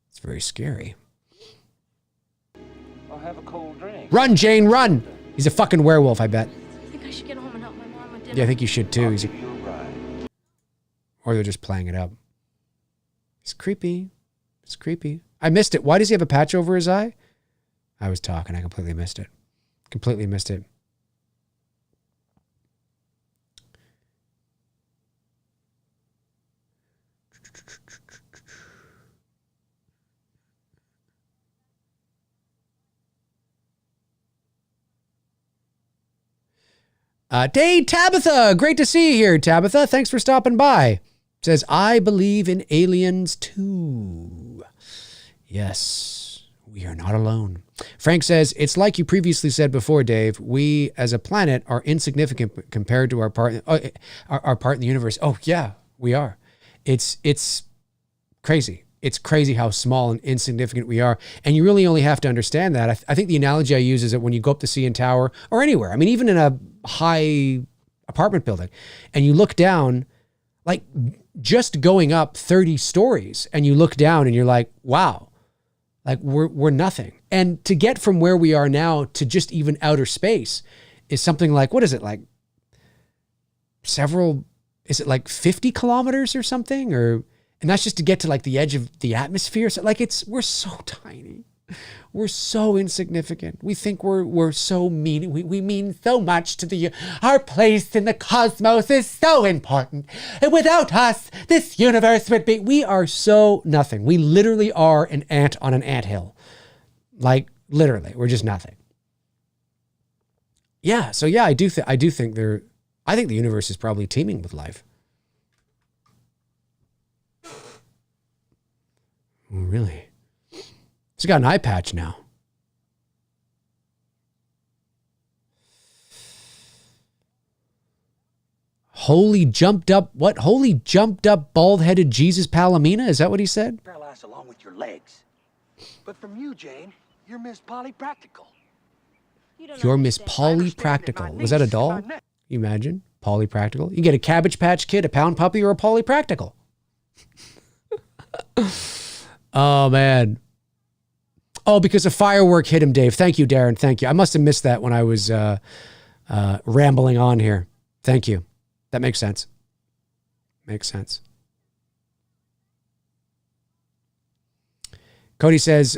S1: It's very scary.
S4: I'll have a cold drink.
S1: Run, Jane, run. He's a fucking werewolf, I bet.
S7: I think I should get home and help my mom with dinner.
S1: Yeah, I think you should too.
S6: I'll give you a ride.
S1: Or they're just playing it up. It's creepy. It's creepy. I missed it. Why does he have a patch over his eye? I was talking. I completely missed it. Completely missed it. Day Tabitha, great to see you here, Tabitha. Thanks for stopping by. Says, I believe in aliens too. Yes, we are not alone. Frank says, it's like you previously said before, Dave. We as a planet are insignificant compared to our part in the universe. Oh yeah, we are. It's crazy. It's crazy how small and insignificant we are. And you really only have to understand that. I think the analogy I use is that when you go up the CN Tower or anywhere, I mean, even in a high apartment building, and you look down, like just going up 30 stories, and you look down and you're like, wow, like we're nothing. And to get from where we are now to just even outer space is something like, what is it, like is it like 50 kilometers or something? And that's just to get to like the edge of the atmosphere. So like we're so tiny. We're so insignificant. We think we're so mean. We mean so much to our place in the cosmos is so important. And without us, this universe we are so nothing. We literally are an ant on an anthill. Like literally, we're just nothing. Yeah. So yeah, I do think the universe is probably teeming with life. Oh, really? He's got an eye patch now. Holy jumped up bald-headed Jesus Palomina? Is that what he said?
S3: Paralyzed along with your legs. But from you, Jane, you're Miss Polly Practical.
S1: You're Miss Polly Practical. Was that a doll? You imagine? Polly Practical. You get a Cabbage Patch Kid, a Pound Puppy, or a Polly Practical. Oh, man. Oh, because a firework hit him, Dave. Thank you, Darren. Thank you. I must have missed that when I was rambling on here. Thank you. That makes sense. Makes sense. Cody says,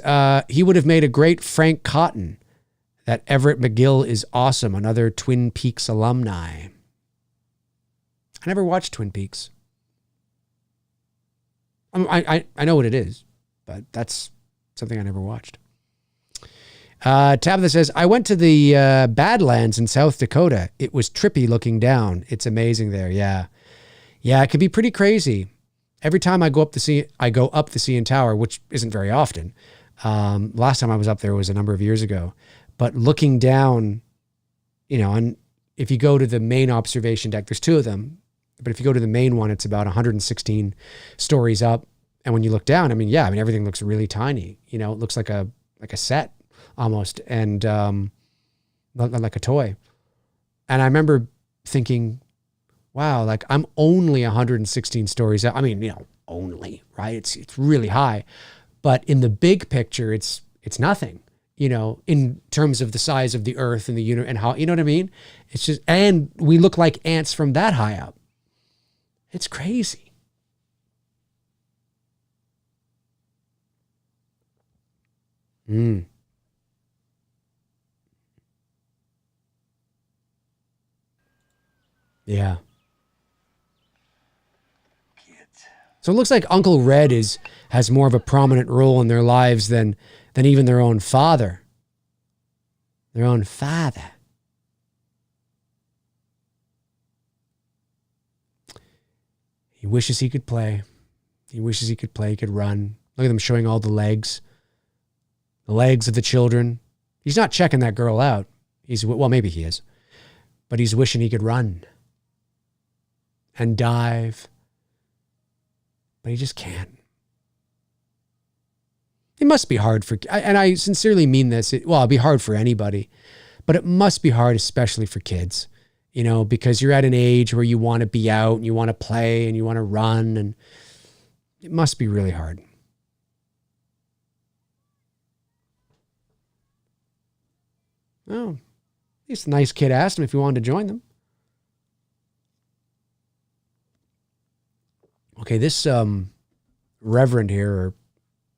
S1: he would have made a great Frank Cotton. That Everett McGill is awesome. Another Twin Peaks alumni. I never watched Twin Peaks. I know what it is, but that's something I never watched. Tabitha says, I went to the Badlands in South Dakota. It was trippy looking down. It's amazing there. Yeah. Yeah, it can be pretty crazy. Every time I go up the CN Tower, which isn't very often. Last time I was up there was a number of years ago. But looking down, and if you go to the main observation deck, there's two of them. But if you go to the main one, it's about 116 stories up. And when you look down, everything looks really tiny. It looks like a set almost, and like a toy. And I remember thinking, wow, like I'm only 116 stories up. Only, right? It's really high. But in the big picture, it's nothing, in terms of the size of the earth and the universe and how, you know what I mean? It's just, and we look like ants from that high up. It's crazy. Yeah. So it looks like Uncle Red has more of a prominent role in their lives than even their own father. Their own father. He wishes he could play. He wishes he could play, he could run. Look at them showing all the legs. The legs of the children. He's not checking that girl out. Well, maybe he is. But he's wishing he could run and dive. But he just can't. It must be hard and I sincerely mean this, it'd be hard for anybody, but it must be hard, especially for kids, because you're at an age where you want to be out and you want to play and you want to run, and it must be really hard. Oh, at least a nice kid asked him if he wanted to join them. Okay, this reverend here, or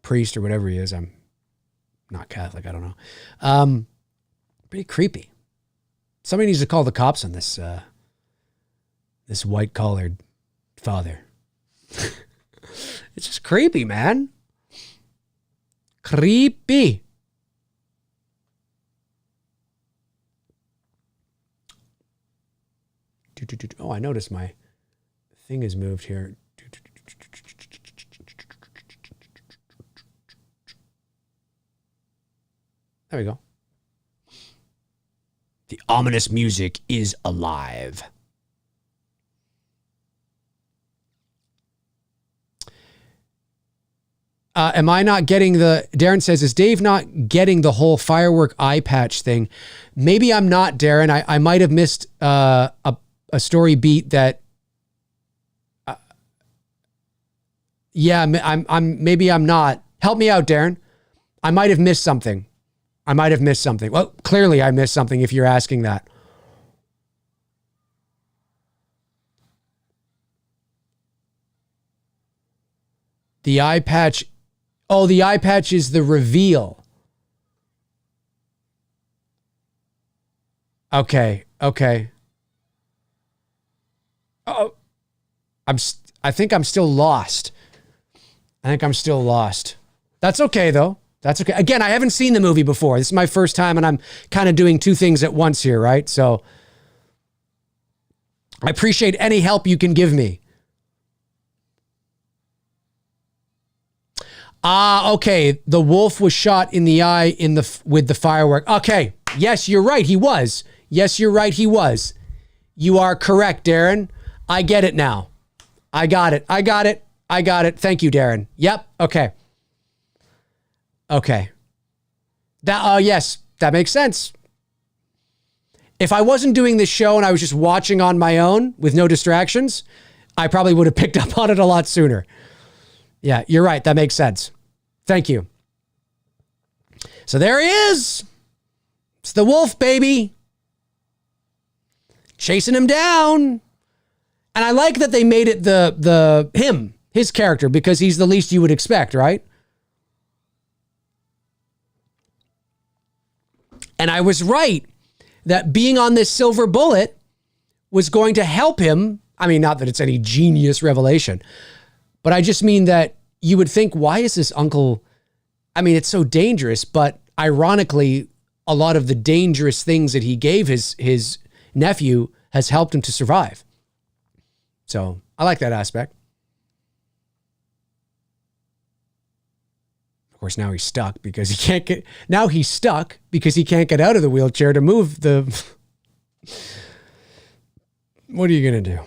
S1: priest, or whatever he is, I'm not Catholic, I don't know. Pretty creepy. Somebody needs to call the cops on this this white-collared father. It's just creepy, man. Creepy. Oh, I noticed my thing has moved here. There we go. The ominous music is alive. Am I not getting Darren says, is Dave not getting the whole firework eye patch thing? Maybe I'm not, Darren. I might have missed a story beat that. Maybe I'm not. Help me out, Darren. I might have missed something. Well, clearly I missed something if you're asking that. The eye patch. Oh, the eye patch is the reveal. Okay. Oh, I think I'm still lost. That's okay, though. That's okay. Again, I haven't seen the movie before. This is my first time, and I'm kind of doing two things at once here, right? So I appreciate any help you can give me. Okay. The wolf was shot in the eye with the firework. Okay. Yes, you're right. He was. You are correct, Darren. I get it now. I got it. Thank you, Darren. Yep. Okay. Yes, that makes sense. If I wasn't doing this show and I was just watching on my own with no distractions, I probably would have picked up on it a lot sooner. Yeah, you're right. That makes sense. Thank you. So there he is. It's the wolf, baby. Chasing him down. And I like that they made it his character, because he's the least you would expect, right? And I was right that being on this silver bullet was going to help him. I mean, not that it's any genius revelation, but I just mean that you would think, why is this uncle? I mean, it's so dangerous, but ironically, a lot of the dangerous things that he gave his nephew has helped him to survive. So I like that aspect. Of course, now he's stuck because he can't get. Now he's stuck because he can't get out of the wheelchair to move the. What are you gonna do?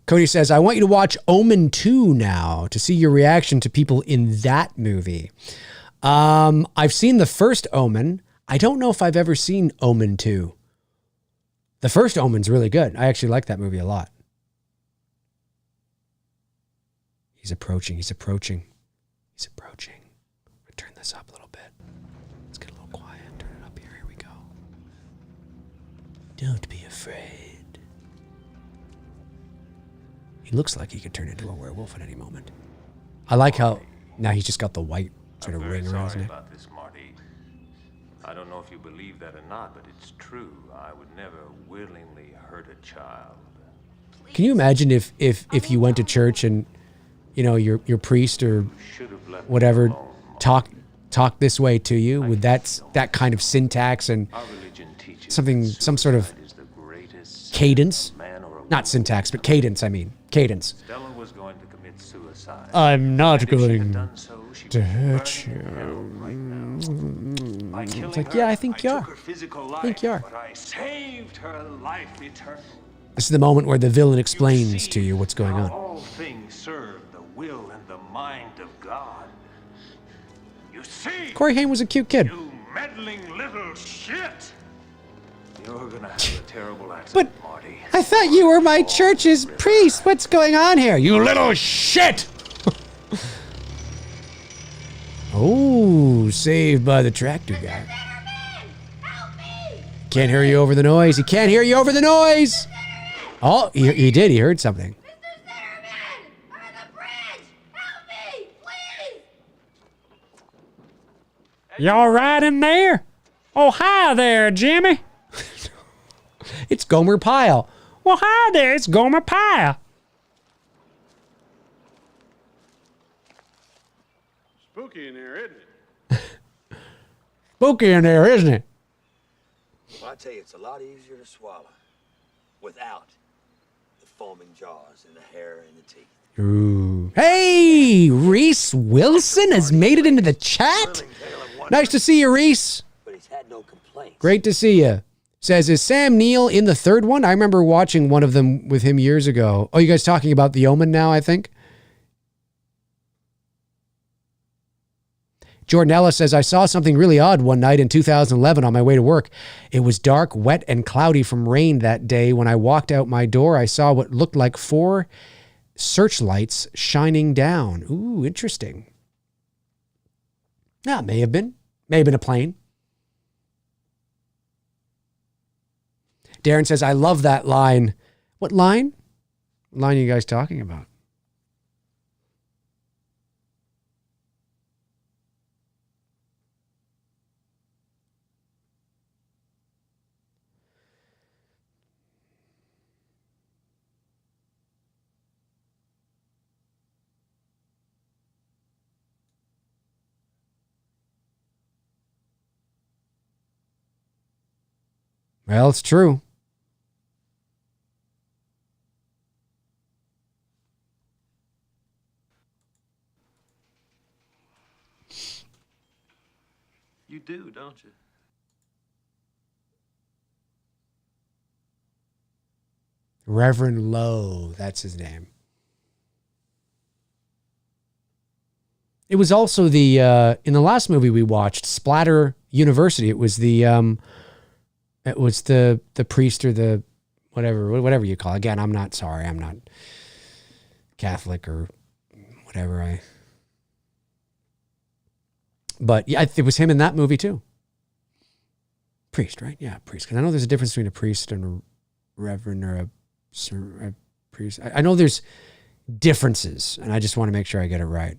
S1: Cody says, I want you to watch Omen 2 now to see your reaction to people in that movie. I've seen the first Omen. I don't know if I've ever seen Omen 2. The first Omen's really good. I actually like that movie a lot. He's approaching. He's approaching. He's approaching. I'm going to turn this up a little bit. Let's get a little quiet. Turn it up here. Here we go. Don't be afraid. He looks like he could turn into a werewolf at any moment. I like how now he's just got the white sort of ring around his neck.
S8: About this, Marty. I don't know if you believe that or not, but it's true. I would never willingly hurt a child.
S1: Can you imagine if you went to church and, you know, your priest or whatever talk this way to you with that kind of syntax and some sort of cadence? Not syntax, but cadence, I mean. Cadence.
S8: Stella was going to commit suicide.
S1: I'm not going
S8: to
S1: hurt you. It's like, yeah, I think you are. I think you are.
S8: But I saved her life eternal.
S1: This is the moment where the villain explains to you what's going on.
S8: All things serve the will and the mind of God. You see?
S1: Corey Haim was a cute kid.
S8: You meddling little shit. You're gonna have a terrible accident, Marty.
S1: I thought you were my church's priest. What's going on here? You little shit! Oh, saved by the tractor guy. Can't hear you over the noise. He can't hear you over the noise. Oh, he did. He heard something.
S9: Y'all right in there? Oh, hi there, Jimmy.
S1: It's Gomer Pyle.
S9: Well, hi there, it's Gomer Pyle.
S5: Spooky in here, isn't it?
S1: Spooky in there, isn't it?
S6: Well, I tell you, it's a lot easier to swallow without the foaming jaws and the hair and the teeth.
S1: Ooh. Hey, Reese Wilson has made it into the chat. Nice to see you, Reese.
S6: But he's had no complaints.
S1: Great to see you. Says, is Sam Neill in the third one? I remember watching one of them with him years ago. Oh, you guys talking about The Omen now, I think? Jordan Ellis says, I saw something really odd one night in 2011 on my way to work. It was dark, wet, and cloudy from rain that day. When I walked out my door, I saw what looked like 4 searchlights shining down. Ooh, interesting. Yeah, may have been a plane. Darren says, I love that line. What line? What line are you guys talking about? Well, it's true.
S8: You do, don't you?
S1: Reverend Lowe, that's his name. It was also the in the last movie we watched, Splatter University. It was the priest or the whatever you call it. Again, I'm not Catholic or whatever. But yeah, it was him in that movie too. Priest, right? Yeah, priest. Because I know there's a difference between a priest and a reverend or a priest. I know there's differences, and I just want to make sure I get it right.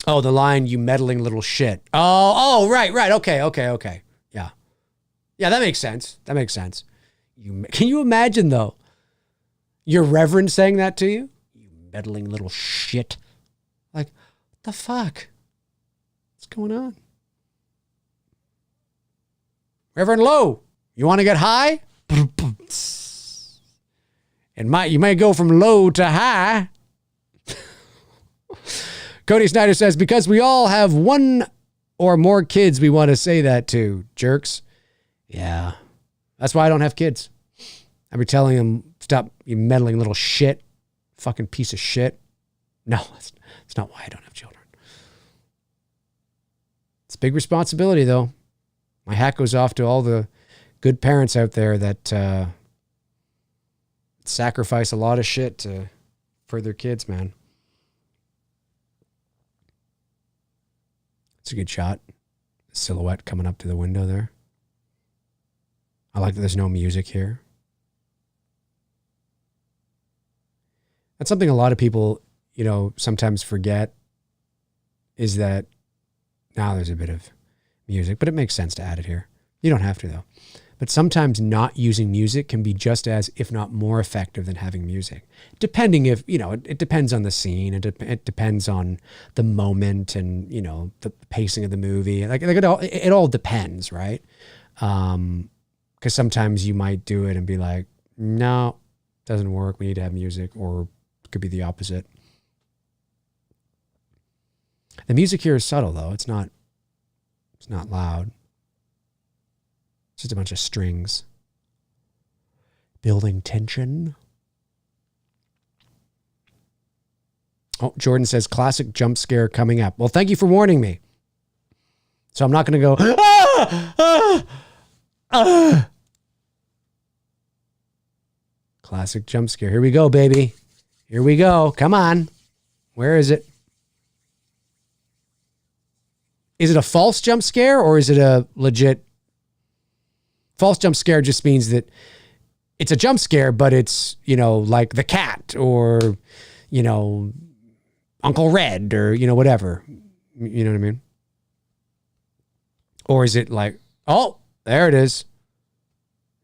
S1: Oh, the line, you meddling little shit. Oh, right. Okay. Yeah. Yeah, that makes sense. Can you imagine, though, your reverend saying that to you? You meddling little shit. Like, what the fuck? What's going on? Reverend Lowe, you want to get high? You might go from low to high. Cody Snyder says, because we all have one or more kids we want to say that to, jerks. Yeah. That's why I don't have kids. I'd be telling them, stop, you meddling little shit. Fucking piece of shit. No, that's not why I don't have children. It's a big responsibility, though. My hat goes off to all the good parents out there that sacrifice a lot of shit for their kids, man. It's a good shot. Silhouette coming up to the window there. I like that there's no music here. That's something a lot of people, sometimes forget, is that now there's a bit of music, but it makes sense to add it here. You don't have to, though. But sometimes not using music can be just as, if not more effective than having music. Depending if, it depends on the scene. It depends on the moment and, the pacing of the movie. Like it all depends, right? Because sometimes you might do it and be like, no, doesn't work. We need to have music. Or it could be the opposite. The music here is subtle, though. It's not loud. It's just a bunch of strings. Building tension. Oh, Jordan says, classic jump scare coming up. Well, thank you for warning me. So I'm not going to go, Classic jump scare. Here we go, baby. Here we go. Come on. Where is it? Is it a false jump scare or is it a legit? False jump scare just means that it's a jump scare, but it's, like the cat or, Uncle Red or, whatever. You know what I mean? Or is it like, oh, there it is.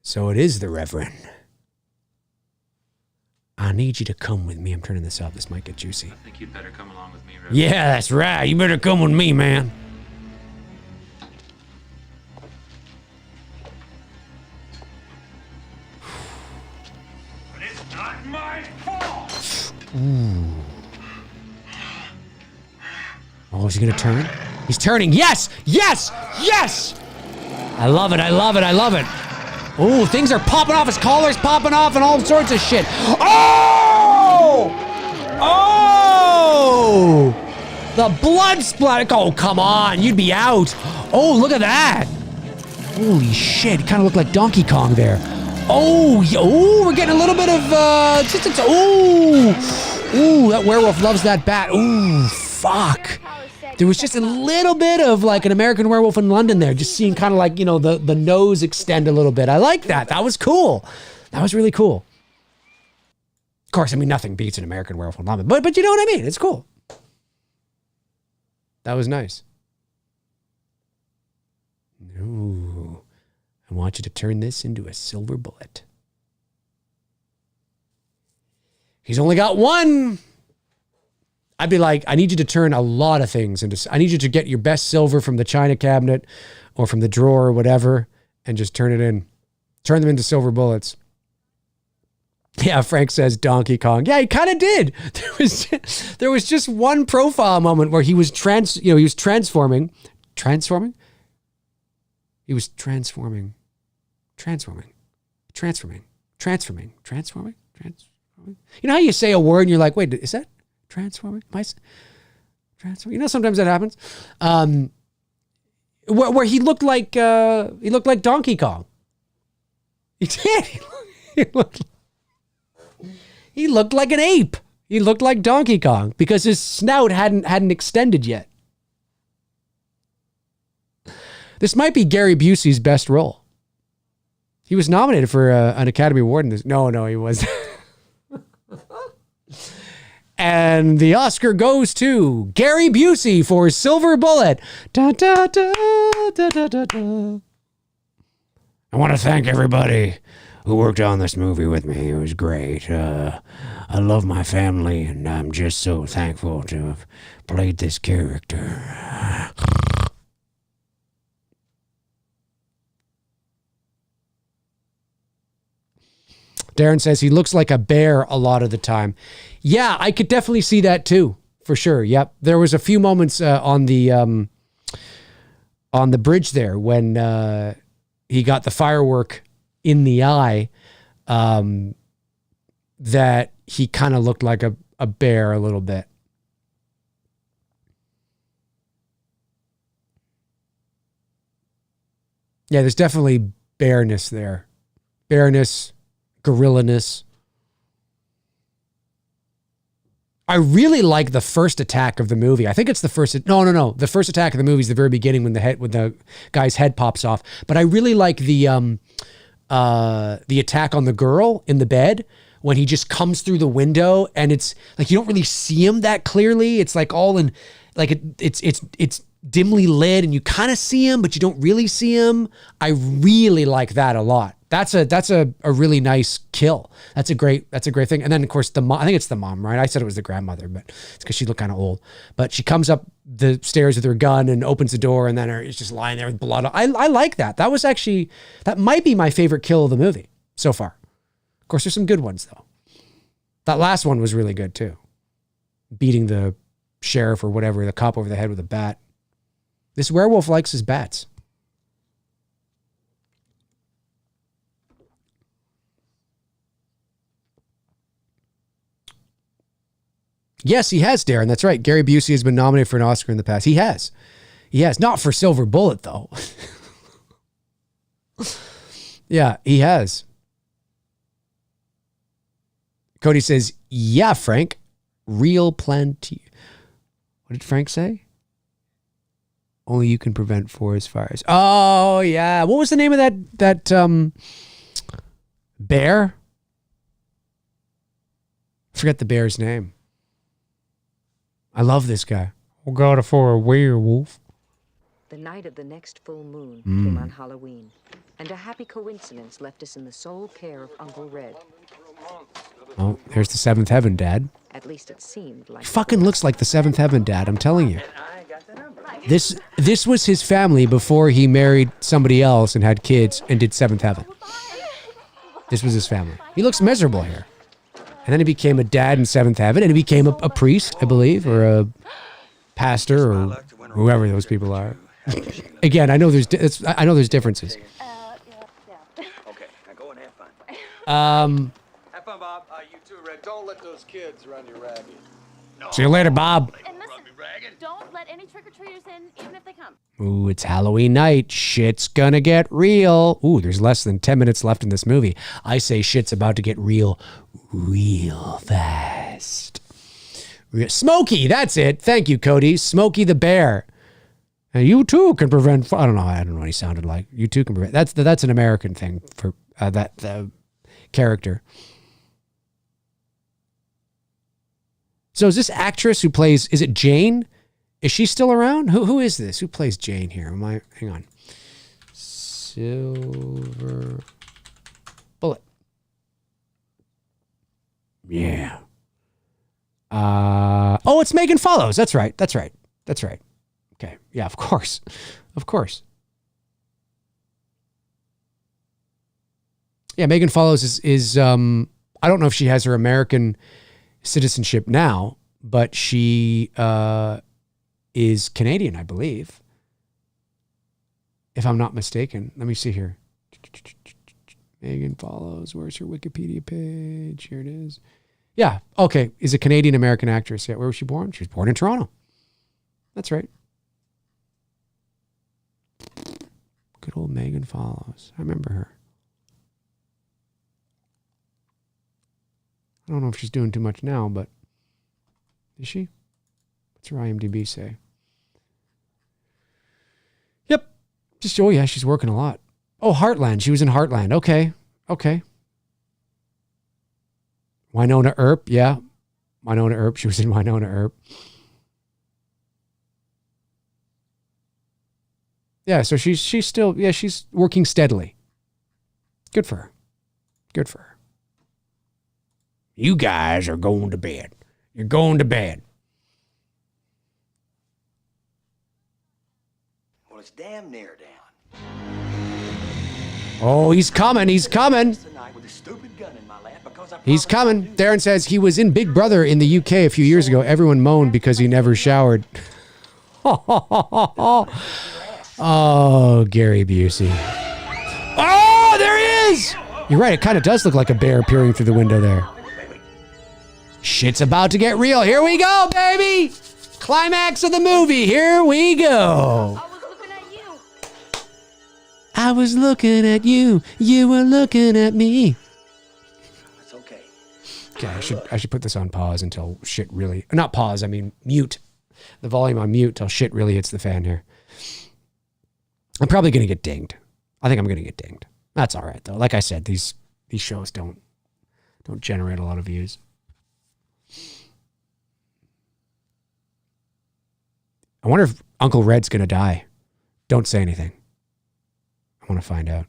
S1: So it is the Reverend. I need you to come with me. I'm turning this up. This might get juicy.
S10: I think you'd better come along with me, Reverend.
S1: Yeah, that's right. You better come with me, man.
S10: But it's not my fault.
S1: Ooh. Oh, is he going to turn? He's turning. Yes! Yes! Yes! I love it. I love it. I love it. Oh, things are popping off. His collar's popping off and all sorts of shit. Oh! Oh! The blood splatter. Oh, come on. You'd be out. Oh, look at that. Holy shit. It kind of looked like Donkey Kong there. Oh, we're getting a little bit of, ooh, that werewolf loves that bat. Ooh, fuck. There was just a little bit of like an American Werewolf in London there, just seeing kind of like, the nose extend a little bit. I like that. That was cool. That was really cool. Of course, I mean, nothing beats an American Werewolf in London, but you know what I mean? It's cool. That was nice. Ooh, I want you to turn this into a silver bullet. He's only got one. I'd be like, I need you to turn a lot of things into, I need you to get your best silver from the china cabinet or from the drawer or whatever and just turn them into silver bullets. Yeah, Frank says Donkey Kong. Yeah, he kind of did. There was just one profile moment where he was transforming. He was transforming. You know how you say a word and you're like, wait, is that transforming? Transforming? Sometimes that happens. Where he looked like Donkey Kong. He did. He looked like an ape. He looked like Donkey Kong because his snout hadn't extended yet. This might be Gary Busey's best role. He was nominated for an Academy Award in this. No, he wasn't. And the Oscar goes to Gary Busey for Silver Bullet. Da, da, da, da, da, da, da. I want to thank everybody who worked on this movie with me. It was great. I love my family, and I'm just so thankful to have played this character. Darren says he looks like a bear a lot of the time. Yeah, I could definitely see that too, for sure. Yep. There was a few moments on the bridge there when he got the firework in the eye that he kind of looked like a bear a little bit. Yeah, there's definitely bareness there. Bareness, gorillaness. I really like the first attack of the movie. I think it's the first. No. The first attack of the movie is the very beginning when the guy's head pops off. But I really like the attack on the girl in the bed when he just comes through the window, and it's like you don't really see him that clearly. It's like all in, like it's dimly lit, and you kind of see him, but you don't really see him. I really like that a lot. That's a really nice kill. That's a great thing. And then of course the mom, I think it's the mom, right? I said it was the grandmother, but it's because she looked kind of old. But she comes up the stairs with her gun and opens the door, and then it's just lying there with blood. I like that. That might be my favorite kill of the movie so far. Of course, there's some good ones though. That last one was really good too. Beating the sheriff or whatever, the cop over the head with a bat. This werewolf likes his bats. Yes, he has, Darren. That's right. Gary Busey has been nominated for an Oscar in the past. He has. Not for Silver Bullet, though. Yeah, he has. Cody says, yeah, Frank. Real plenty. What did Frank say? Only you can prevent forest fires. Oh, yeah. What was the name of that bear? I forget the bear's name. I love this guy. We'll go for a werewolf.
S11: The night of the next full moon came on Halloween, and a happy coincidence left us in the sole care of Uncle Red.
S1: Oh, there's the seventh heaven, Dad.
S11: At least it seemed like.
S1: Fucking looks like the seventh heaven, Dad. I'm telling you. This was his family before he married somebody else and had kids and did seventh heaven. This was his family. He looks miserable here. And then he became a dad in seventh heaven, and he became a priest, I believe, or a pastor, or whoever those people are. Again, I know there's differences.
S3: Okay, now go and have fun.
S6: Have fun, Bob. You too, Red. Don't let those kids run you ragged.
S1: See you later, Bob.
S7: And listen, don't let any trick-or-treaters in, even if they come.
S1: Ooh, it's Halloween night. Shit's gonna get real. Ooh, there's less than 10 minutes left in this movie. I say shit's about to get real fast. Smokey, that's it. Thank you, Cody. Smokey the Bear. And you too can prevent. I don't know what he sounded like. You too can prevent. That's an American thing for the character. So is this actress who plays? Is it Jane? Is she still around? Who is this? Who plays Jane here? Hang on. Silver Bullet. Yeah. Oh, it's Megan Follows. That's right. Okay. Yeah, of course. Yeah, Megan Follows is I don't know if she has her American citizenship now, but she is Canadian, I believe. If I'm not mistaken. Let me see here. Megan Follows. Where's her Wikipedia page? Here it is. Yeah. Okay. Is a Canadian-American actress. Yeah. Where was she born? She was born in Toronto. That's right. Good old Megan Follows. I remember her. I don't know if she's doing too much now, but is she? What's her IMDb say? Yep. Oh yeah, she's working a lot. Oh, Heartland. She was in Heartland. Okay. Winona Earp. Yeah. Winona Earp. She was in Winona Earp. Yeah, so she's still, she's working steadily. Good for her. Good for her. You guys are going to bed. You're going to bed.
S6: Well, it's damn near down.
S1: Oh, he's coming. He's coming. He's coming. Darren says he was in Big Brother in the UK a few years ago. Everyone moaned because he never showered. Oh, Gary Busey. Oh, there he is! You're right, it kind of does look like a bear peering through the window there. Shit's about to get real. Here we go, baby! Climax of the movie. Here we go. I was looking at you. You were looking at me.
S6: It's okay.
S1: Okay, I should put this on pause until shit really... Not pause, I mean mute. The volume on mute till shit really hits the fan here. I'm probably going to get dinged. I think I'm going to get dinged. That's all right, though. Like I said, these shows don't generate a lot of views. I wonder if Uncle Red's going to die. Don't say anything. I want to find out.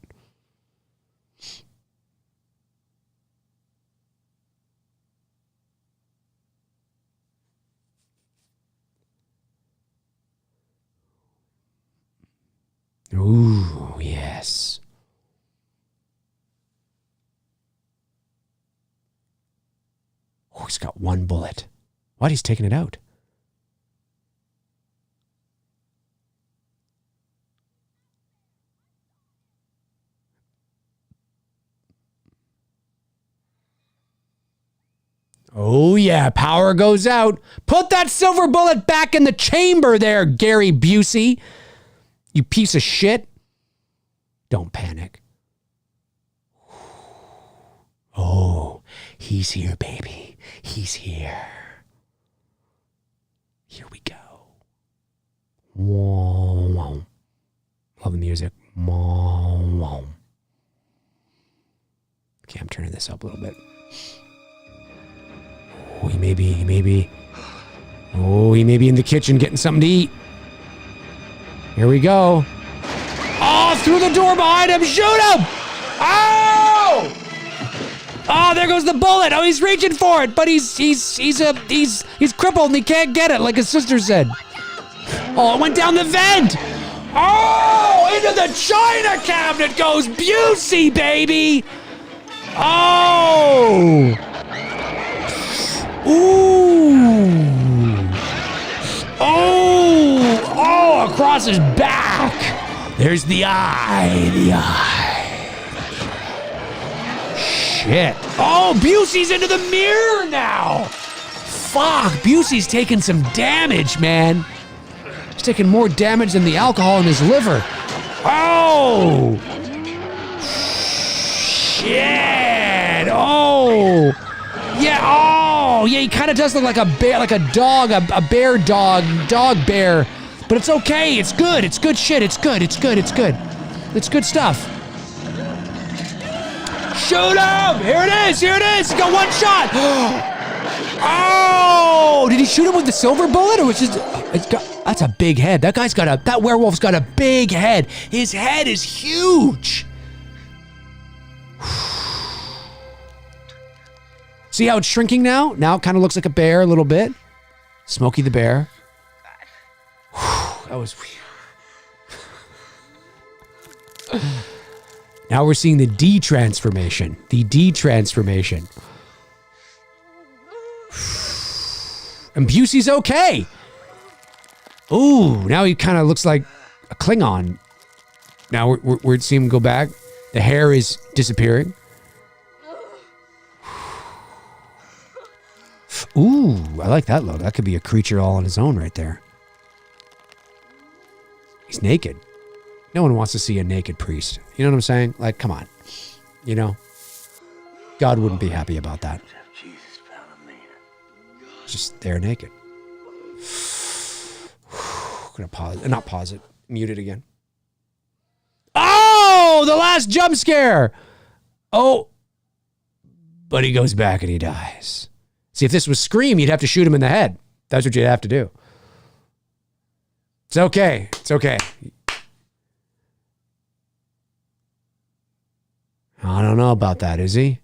S1: Ooh, yes. Oh, he's got one bullet. What? He's taking it out. Oh, yeah. Power goes out. Put that silver bullet back in the chamber there, Gary Busey. You piece of shit. Don't panic. Oh, he's here, baby. He's here. Here we go. Whoa, whoa. Love the music. Whoa, whoa. Okay, I'm turning this up a little bit. Oh, he may be in the kitchen getting something to eat. Here we go. Oh, through the door behind him. Shoot him. Oh! Oh, there goes the bullet. Oh, he's reaching for it, but he's crippled and he can't get it, like his sister said. Oh, it went down the vent. Oh, into the china cabinet goes Busey, baby. Oh. Ooh. Oh, across his back. There's the eye. Shit. Oh, Busey's into the mirror now. Fuck, Busey's taking some damage, man. He's taking more damage than the alcohol in his liver. Oh. Shit. Oh. Yeah, oh, yeah, he kind of does look like a bear, like a dog, a bear dog bear. But it's okay, it's good shit, it's good. It's good stuff. Shoot him! Here it is, he's got one shot! Oh! Did he shoot him with the silver bullet, or was just, that's a big head. That werewolf's got a big head. His head is huge. See how it's shrinking now? Now it kind of looks like a bear a little bit. Smokey the Bear. That was weird. Now we're seeing the D-transformation. The D-transformation. And Busey's okay. Ooh, now he kind of looks like a Klingon. Now we're seeing him go back. The hair is disappearing. Ooh, I like that look. That could be a creature all on his own right there. He's naked. No one wants to see a naked priest. You know what I'm saying? Like, come on. You know? God wouldn't be happy about that. Just there naked. Gonna pause. Not pause it. Mute it again. Oh! The last jump scare! Oh. But he goes back and he dies. See, if this was Scream, you'd have to shoot him in the head. That's what you'd have to do. It's okay. It's okay. I don't know about that, is he?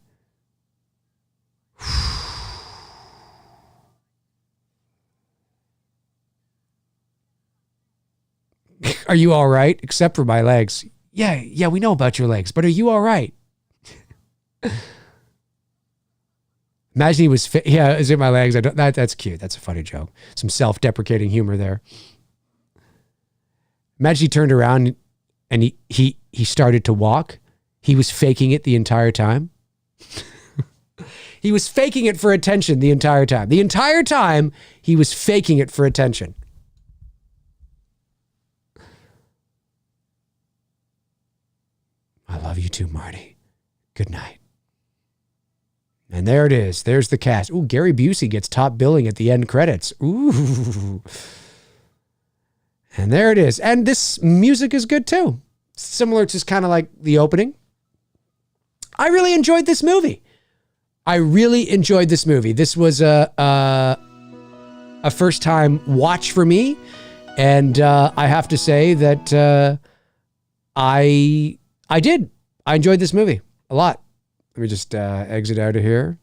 S1: Are you all right? Except for my legs. Yeah, we know about your legs, but are you all right? Imagine he was, is it my legs? That's cute. That's a funny joke. Some self-deprecating humor there. Imagine he turned around and he started to walk. He was faking it the entire time. He was faking it for attention the entire time. The entire time, he was faking it for attention. I love you too, Marty. Good night. And there it is. There's the cast. Ooh, Gary Busey gets top billing at the end credits. Ooh. And there it is. And this music is good too. Similar to kind of like the opening. I really enjoyed this movie. This was a first time watch for me. And I have to say that I did. I enjoyed this movie a lot. Let me just exit out of here.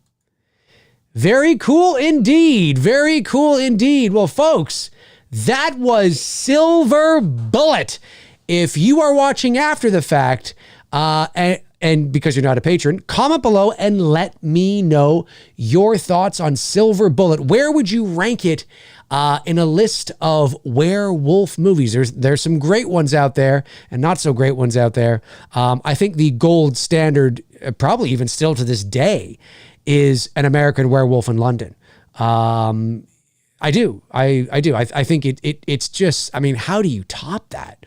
S1: Very cool indeed. Very cool indeed. Well, folks, that was Silver Bullet. If you are watching after the fact, and because you're not a patron, comment below and let me know your thoughts on Silver Bullet. Where would you rank it in a list of werewolf movies? There's some great ones out there and not so great ones out there. I think the gold standard, probably even still to this day, is An American Werewolf in London. I do. I think it's just, I mean, how do you top that?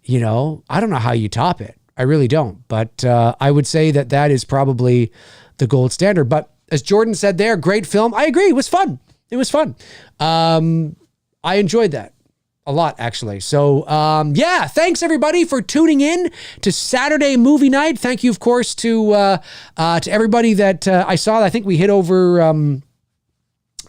S1: You know, I don't know how you top it. I really don't. But I would say that is probably the gold standard. But as Jordan said there, great film. I agree. It was fun. I enjoyed that a lot, actually. So, yeah, thanks everybody for tuning in to Saturday Movie Night. Thank you, of course, to everybody that I saw. I think we hit over,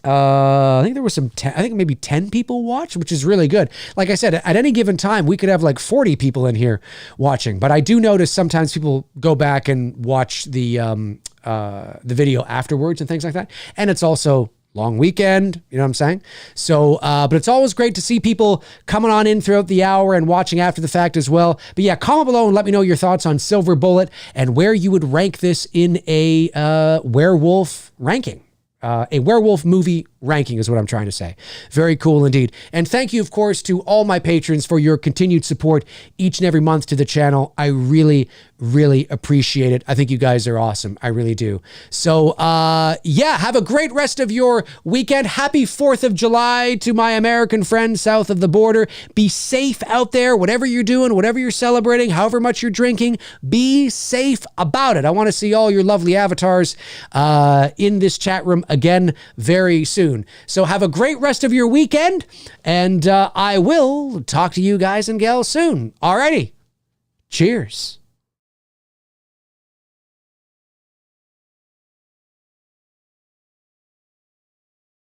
S1: I think there was I think maybe 10 people watched, which is really good. Like I said, at any given time, we could have like 40 people in here watching. But I do notice sometimes people go back and watch the video afterwards and things like that. And it's also long weekend, you know what I'm saying? So, but it's always great to see people coming on in throughout the hour and watching after the fact as well. But yeah, comment below and let me know your thoughts on Silver Bullet and where you would rank this in a werewolf ranking. A werewolf movie ranking is what I'm trying to say. Very cool indeed. And thank you, of course, to all my patrons for your continued support each and every month to the channel. I really, really appreciate it. I think you guys are awesome. I really do. So, yeah, have a great rest of your weekend. Happy 4th of July to my American friends south of the border. Be safe out there, whatever you're doing, whatever you're celebrating, however much you're drinking, be safe about it. I want to see all your lovely avatars in this chat room again very soon. So have a great rest of your weekend, and I will talk to you guys and gals soon. Alrighty. Cheers.